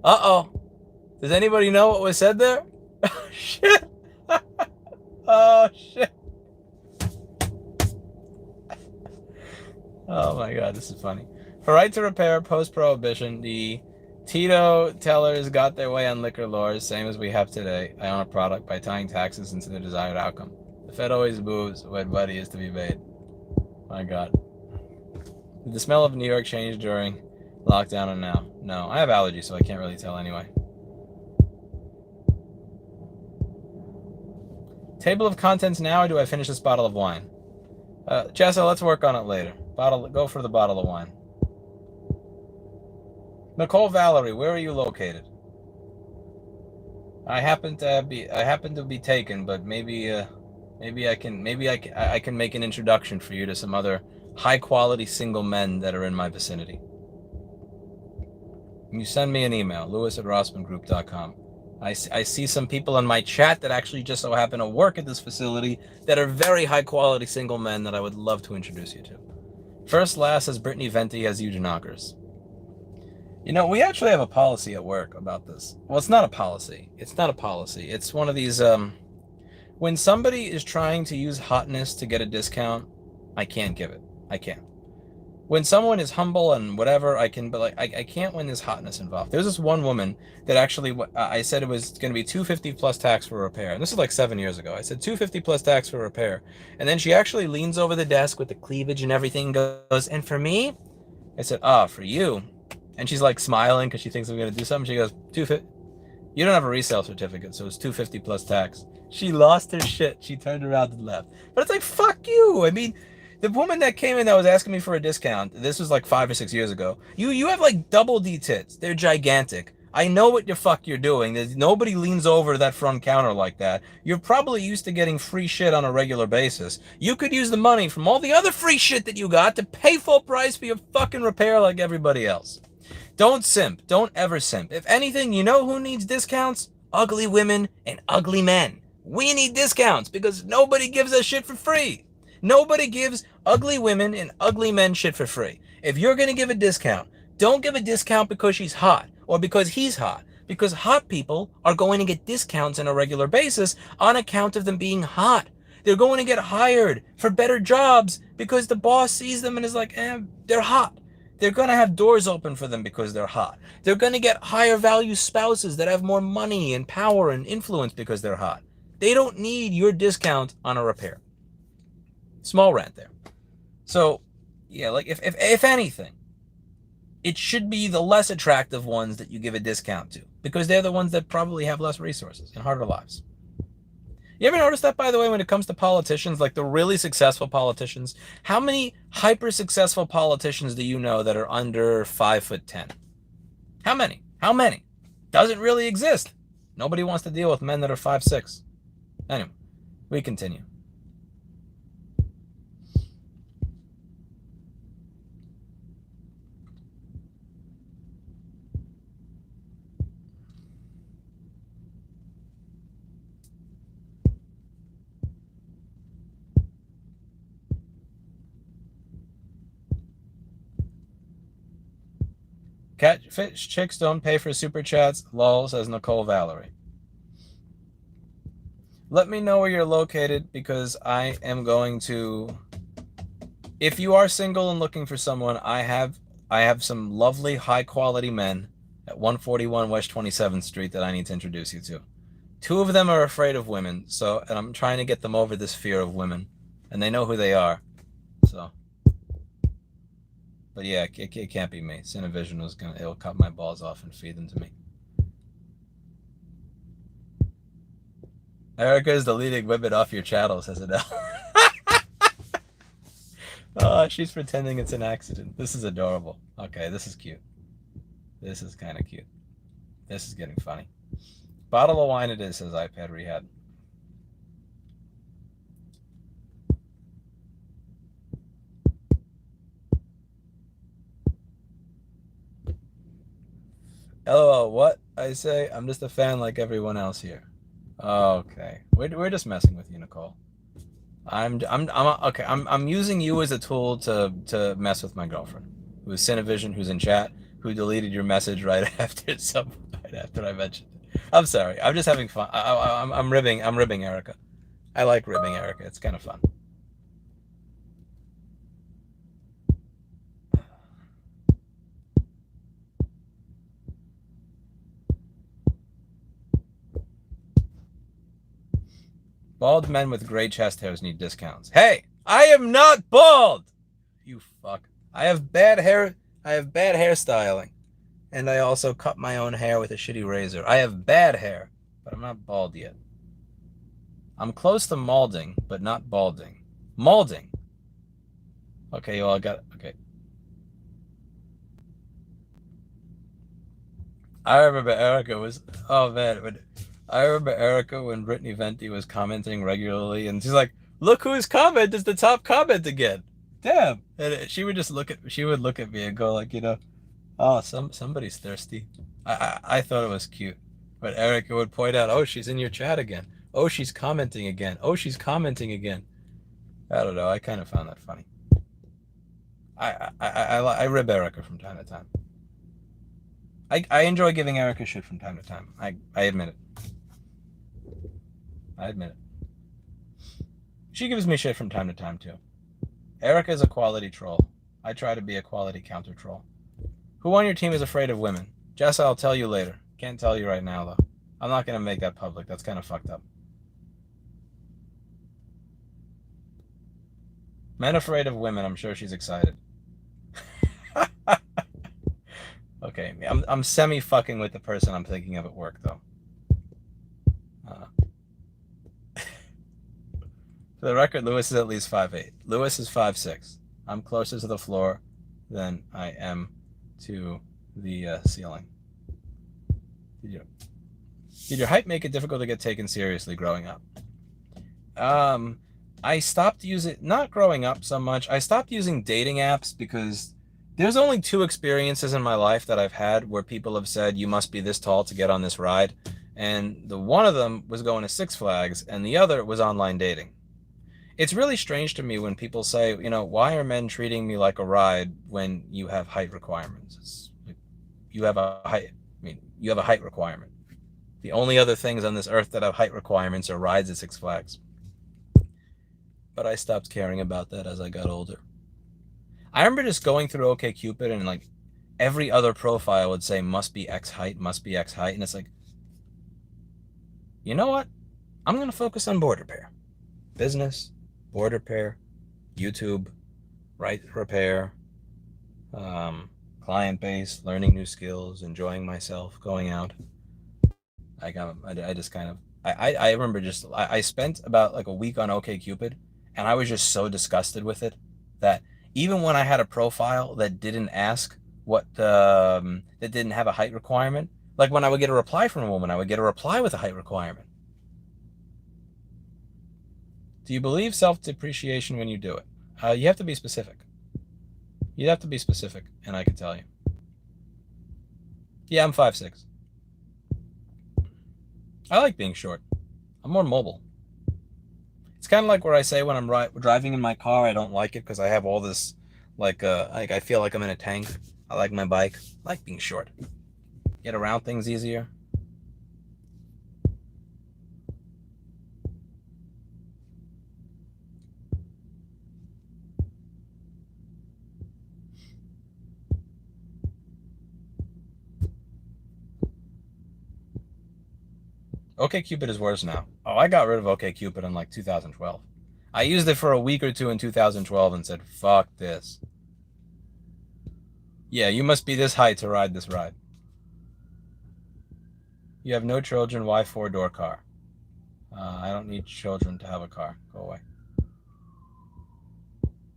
Does anybody know what was said there? Shit. Oh shit. Oh my God, this is funny. For right to repair post-prohibition, the Tito tellers got their way on liquor laws, same as we have today. I own a product by tying taxes into the desired outcome. The Fed always moves when money is to be made. My God. Did the smell of New York change during lockdown and now? No, I have allergies, so I can't really tell anyway. Table of contents now, or do I finish this bottle of wine? Jessa, let's work on it later. Go for the bottle of wine. Nicole Valerie, where are you located? I happen to be taken, but maybe I can make an introduction for you to some other high quality single men that are in my vicinity. You send me an email, lewis@rossmangroup.com. I see some people in my chat that actually just so happen to work at this facility that are very high quality single men that I would love to introduce you to. First last as Brittany Venti has eugenokers. You know, we actually have a policy at work about this. Well, it's not a policy. It's one of these, when somebody is trying to use hotness to get a discount, I can't give it. I can't. When someone is humble and whatever, I can, but like, I can't when there's hotness involved. There's this one woman that actually, I said it was going to be $250 plus tax for repair. And this is like 7 years ago. I said $250 plus tax for repair. And then she actually leans over the desk with the cleavage and everything, goes, and for me? I said, for you. And she's like smiling because she thinks I'm going to do something. She goes, $250. You don't have a resale certificate, so it's $250 plus tax. She lost her shit. She turned around and left. But it's like, fuck you. I mean, the woman that came in that was asking me for a discount, this was like 5 or 6 years ago. You have like double D tits. They're gigantic. I know what the fuck you're doing. Nobody leans over that front counter like that. You're probably used to getting free shit on a regular basis. You could use the money from all the other free shit that you got to pay full price for your fucking repair like everybody else. Don't simp. Don't ever simp. If anything, you know who needs discounts? Ugly women and ugly men. We need discounts because nobody gives us shit for free. Nobody gives ugly women and ugly men shit for free. If you're going to give a discount, don't give a discount because she's hot or because he's hot. Because hot people are going to get discounts on a regular basis on account of them being hot. They're going to get hired for better jobs because the boss sees them and is like, they're hot. They're going to have doors open for them because they're hot. They're going to get higher value spouses that have more money and power and influence because they're hot. They don't need your discount on a repair. Small rant there. So, yeah, like if anything, it should be the less attractive ones that you give a discount to because they're the ones that probably have less resources and harder lives. You ever notice that, by the way, when it comes to politicians, like the really successful politicians? How many hyper-successful politicians do you know that are under 5'10"? How many? How many? Doesn't really exist. Nobody wants to deal with men that are 5'6". Anyway, we continue. Catfish chicks don't pay for super chats. Lol, says Nicole Valerie. Let me know where you're located because I am going to... If you are single and looking for someone, I have some lovely high quality men at 141 West 27th Street that I need to introduce you to. Two of them are afraid of women, and I'm trying to get them over this fear of women. And they know who they are. So... But yeah, it can't be me. Cinevision it'll cut my balls off and feed them to me. Erica is deleting women off your channel, says Adele. Oh, she's pretending it's an accident. This is adorable. Okay, this is cute. This is kind of cute. This is getting funny. Bottle of wine it is, says iPad Rehab. LOL, what? I say, I'm just a fan like everyone else here. Okay. We're just messing with you, Nicole. I'm using you as a tool to mess with my girlfriend, who's Cinevision, who's in chat, who deleted your message right after I mentioned it. I'm sorry. I'm just having fun. I'm ribbing Erica. I like ribbing Erica. It's kind of fun. Bald men with gray chest hairs need discounts. Hey, I am not bald! You fuck. I have bad hair. I have bad hairstyling. And I also cut my own hair with a shitty razor. I have bad hair, but I'm not bald yet. I'm close to malding, but not balding. Malding. Okay, well, I got it. Okay. I remember Erica was... Oh, man. I remember Erica when Brittany Venti was commenting regularly, and she's like, "Look whose comment is the top comment again." Damn. And she would look at me and go like, oh, somebody's thirsty. I thought it was cute, but Erica would point out, "Oh, she's in your chat again. Oh, she's commenting again. Oh, she's commenting again." I don't know. I kind of found that funny. I rib Erica from time to time. I enjoy giving Erica shit from time to time. I admit it. I admit it. She gives me shit from time to time, too. Erica is a quality troll. I try to be a quality counter troll. Who on your team is afraid of women? Jess, I'll tell you later. Can't tell you right now, though. I'm not going to make that public. That's kind of fucked up. Men afraid of women. I'm sure she's excited. Okay, I'm semi-fucking with the person I'm thinking of at work, though. For the record, Lewis is at least 5'8". Lewis is 5'6". I'm closer to the floor than I am to the ceiling. Did your height make it difficult to get taken seriously growing up? I stopped using, not growing up so much, I stopped using dating apps because there's only 2 experiences in my life that I've had where people have said, you must be this tall to get on this ride. And the one of them was going to Six Flags, and the other was online dating. It's really strange to me when people say, why are men treating me like a ride when you have height requirements? It's like, you have a height requirement. The only other things on this earth that have height requirements are rides at Six Flags. But I stopped caring about that as I got older. I remember just going through OkCupid and like every other profile would say must be X height, and it's like, you know what? I'm going to focus on board repair. Business, board repair, YouTube, right repair, client base, learning new skills, enjoying myself, going out. I remember I spent about like a week on OkCupid, and I was just so disgusted with it that even when I had a profile that didn't ask that didn't have a height requirement, like when I would get a reply from a woman, I would get a reply with a height requirement. Do you believe self-depreciation when you do it? You have to be specific. You'd have to be specific, and I can tell you. Yeah, I'm 5'6". I like being short. I'm more mobile. It's kind of like where I say when I'm driving in my car, I don't like it because I have all this, like I feel like I'm in a tank. I like my bike. I like being short. Get around things easier. OkCupid is worse now. Oh, I got rid of OkCupid in like 2012. I used it for a week or two in 2012 and said, fuck this. Yeah, you must be this height to ride this ride. You have no children, why 4-door car? I don't need children to have a car. Go away.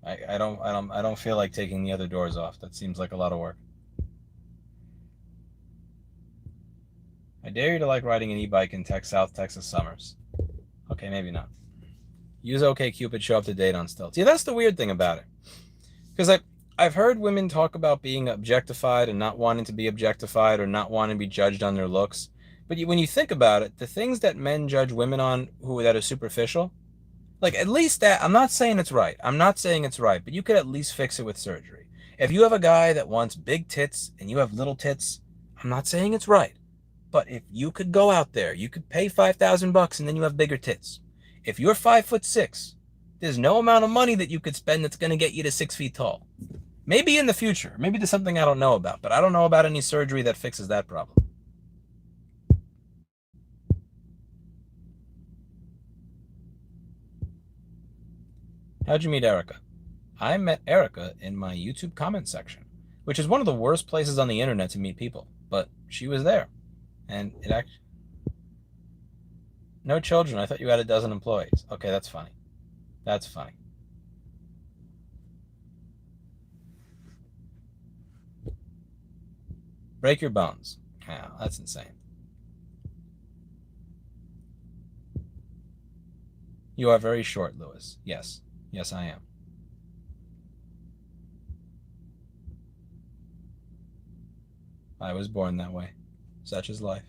I don't feel like taking the other doors off. That seems like a lot of work. I dare you to like riding an e-bike in South Texas summers. Okay, maybe not. Use OkCupid, show up to date on Stealth. See, that's the weird thing about it. Because I've heard women talk about being objectified and not wanting to be objectified or not wanting to be judged on their looks. But when you think about it, the things that men judge women on that are superficial, like at least that, I'm not saying it's right. I'm not saying it's right, but you could at least fix it with surgery. If you have a guy that wants big tits and you have little tits, I'm not saying it's right. But if you could go out there, you could pay $5,000 and then you have bigger tits. If you're 5'6", there's no amount of money that you could spend that's going to get you to 6 feet tall. Maybe in the future. Maybe there's something I don't know about, but I don't know about any surgery that fixes that problem. How'd you meet Erica? I met Erica in my YouTube comment section, which is one of the worst places on the internet to meet people, but she was there. And it actually... No children. I thought you had a dozen employees. Okay, that's funny. That's funny. Break your bones. Yeah, that's insane. You are very short, Lewis. Yes. Yes, I am. I was born that way. Such is life.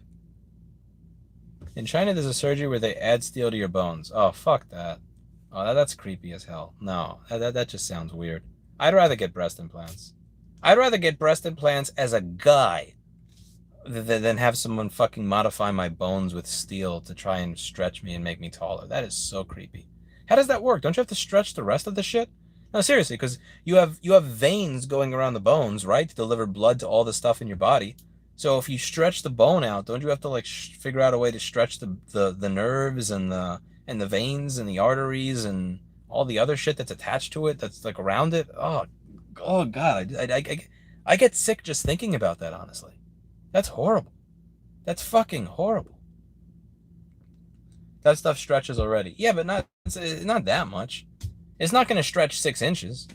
In China, there's a surgery where they add steel to your bones. Oh, fuck that. Oh, that's creepy as hell. No, that just sounds weird. I'd rather get breast implants. I'd rather get breast implants as a guy than have someone fucking modify my bones with steel to try and stretch me and make me taller. That is so creepy. How does that work? Don't you have to stretch the rest of the shit? No, seriously, because you have veins going around the bones, right, to deliver blood to all the stuff in your body. So if you stretch the bone out, don't you have to like figure out a way to stretch the nerves and the veins and the arteries and all the other shit that's attached to it that's like around it? Oh God, I get sick just thinking about that. Honestly, that's horrible. That's fucking horrible. That stuff stretches already. Yeah, but not that much. It's not going to stretch 6 inches,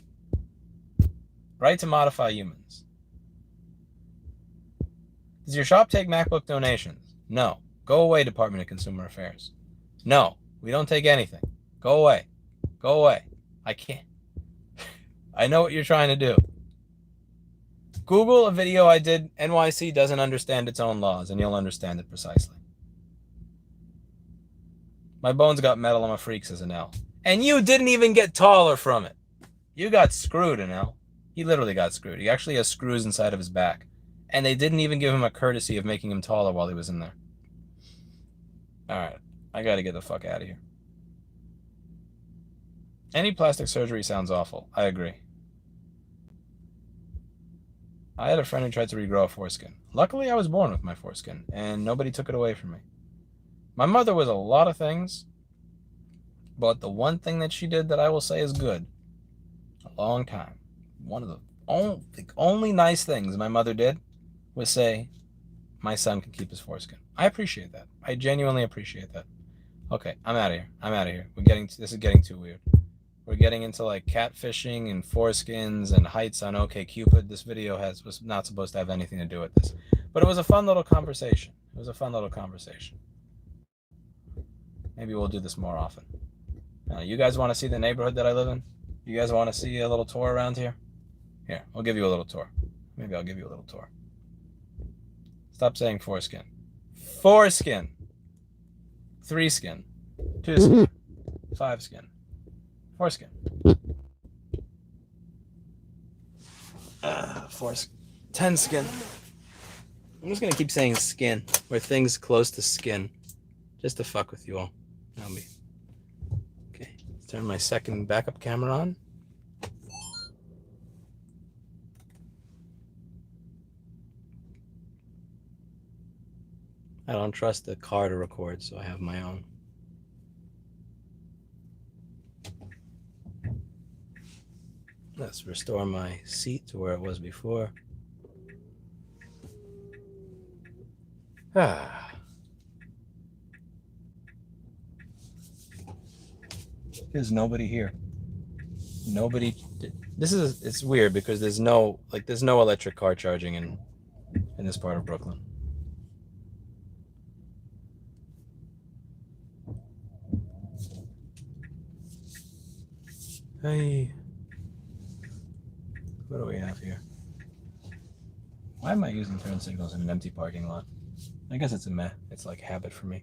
right? To modify humans. Does your shop take MacBook donations? No. Go away, Department of Consumer Affairs. No, we don't take anything. Go away. Go away. I can't. I know what you're trying to do. Google a video I did, NYC doesn't understand its own laws, and you'll understand it precisely. My bones got metal, I'm a freak, says an L. And you didn't even get taller from it. You got screwed, an L. He literally got screwed. He actually has screws inside of his back. And they didn't even give him a courtesy of making him taller while he was in there. Alright, I gotta get the fuck out of here. Any plastic surgery sounds awful. I agree. I had a friend who tried to regrow a foreskin. Luckily, I was born with my foreskin, and nobody took it away from me. My mother was a lot of things, but the one thing that she did that I will say is good, a long time, one of the only nice things my mother did was say, my son can keep his foreskin. I appreciate that. I genuinely appreciate that. Okay, I'm out of here. I'm out of here. This is getting too weird. We're getting into like catfishing and foreskins and heights on OkCupid. This video was not supposed to have anything to do with this. But it was a fun little conversation. It was a fun little conversation. Maybe we'll do this more often. You guys want to see the neighborhood that I live in? You guys want to see a little tour around here? Here, I'll give you a little tour. Maybe I'll give you a little tour. Stop saying foreskin. Foreskin. 3 skin. 2 skin. 5 skin. Foreskin. 10 skin. I'm just gonna keep saying skin, or things close to skin, just to fuck with you all. That'll be okay. Let's turn my second backup camera on. I don't trust the car to record, so I have my own. Let's restore my seat to where it was before. There's nobody here. Nobody. It's weird because there's no electric car charging in this part of Brooklyn. Hey. What do we have here? Why am I using turn signals in an empty parking lot? I guess it's a meh. It's like habit for me.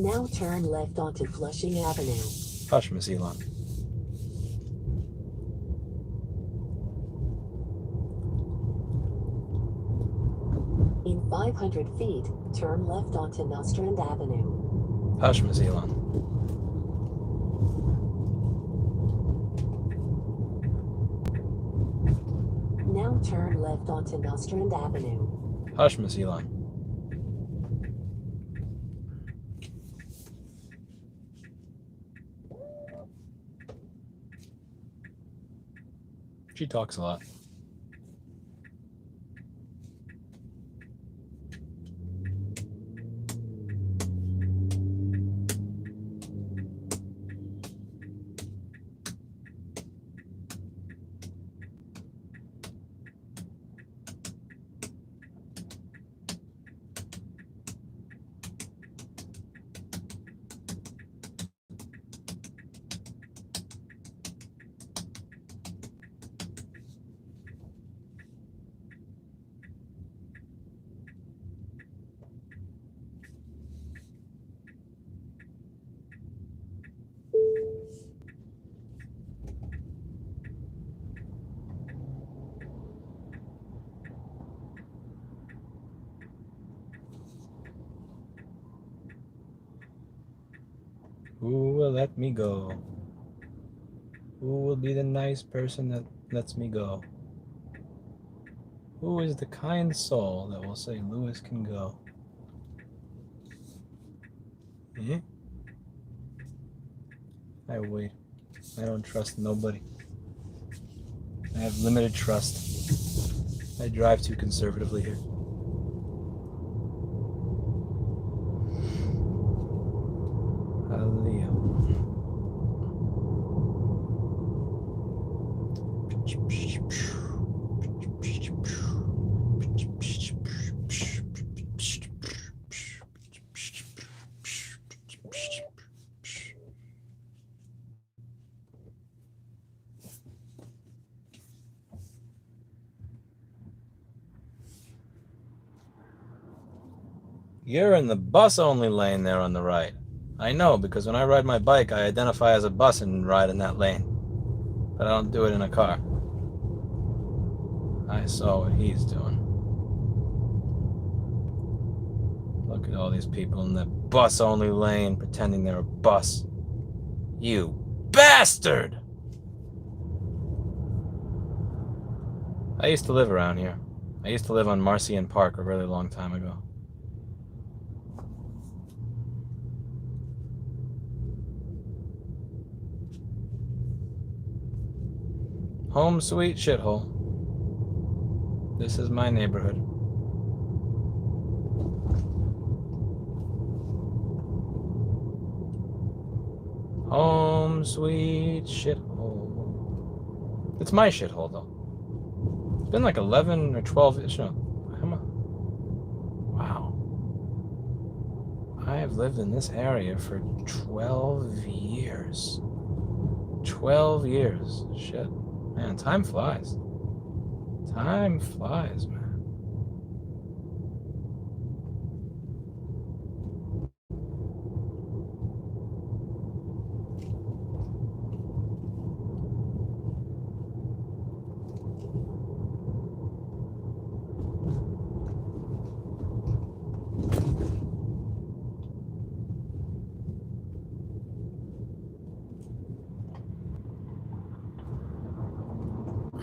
Now turn left onto Flushing Avenue. Hush, Miss Elon. In 500 feet, turn left onto Nostrand Avenue. Hush, Miss Elon. Now turn left onto Nostrand Avenue. Hush, Miss Elon. She talks a lot. Who will let me go? Who will be the nice person that lets me go? Who is the kind soul that will say Lewis can go? Eh? I wait. I don't trust nobody. I have limited trust. I drive too conservatively here. Hallelujah. You're in the bus-only lane there on the right. I know, because when I ride my bike, I identify as a bus and ride in that lane. But I don't do it in a car. I saw what he's doing. Look at all these people in the bus-only lane pretending they're a bus. You bastard! I used to live around here. I used to live on Marcian Park a really long time ago. Home sweet shithole. This is my neighborhood. Home sweet shithole. It's my shithole though. It's been like 11 or 12. Wow. I have lived in this area for 12 years. 12 years. Shit. Man, time flies. Time flies, man.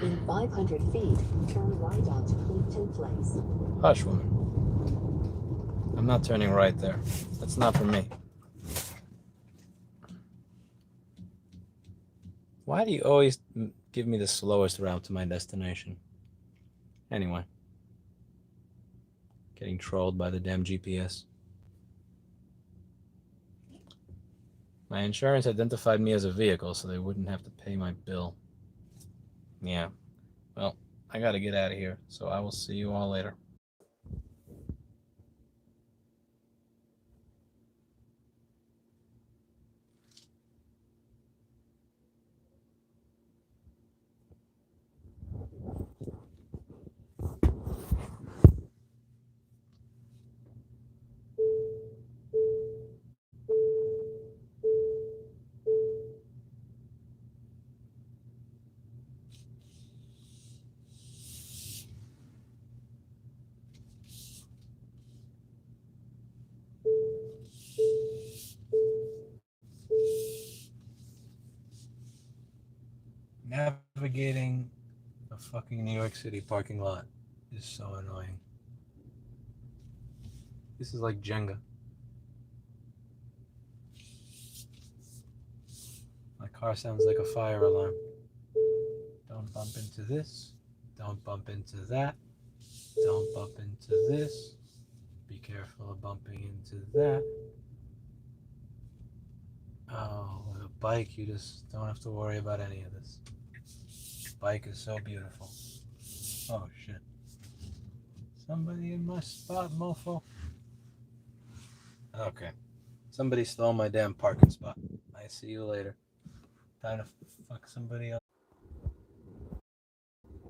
In 500 feet, turn right onto Clinton Place. Hush, woman. I'm not turning right there. That's not for me. Why do you always give me the slowest route to my destination? Anyway. Getting trolled by the damn GPS. My insurance identified me as a vehicle, so they wouldn't have to pay my bill. Yeah. Well, I gotta get out of here, so I will see you all later. Navigating a fucking New York City parking lot is so annoying. This is like Jenga. My car sounds like a fire alarm. Don't bump into this. Don't bump into that. Don't bump into this. Be careful of bumping into that. Oh, with a bike, you just don't have to worry about any of this. Bike is so beautiful. Oh, shit. Somebody in my spot, mofo. Okay. Somebody stole my damn parking spot. I see you later. Time to fuck somebody else.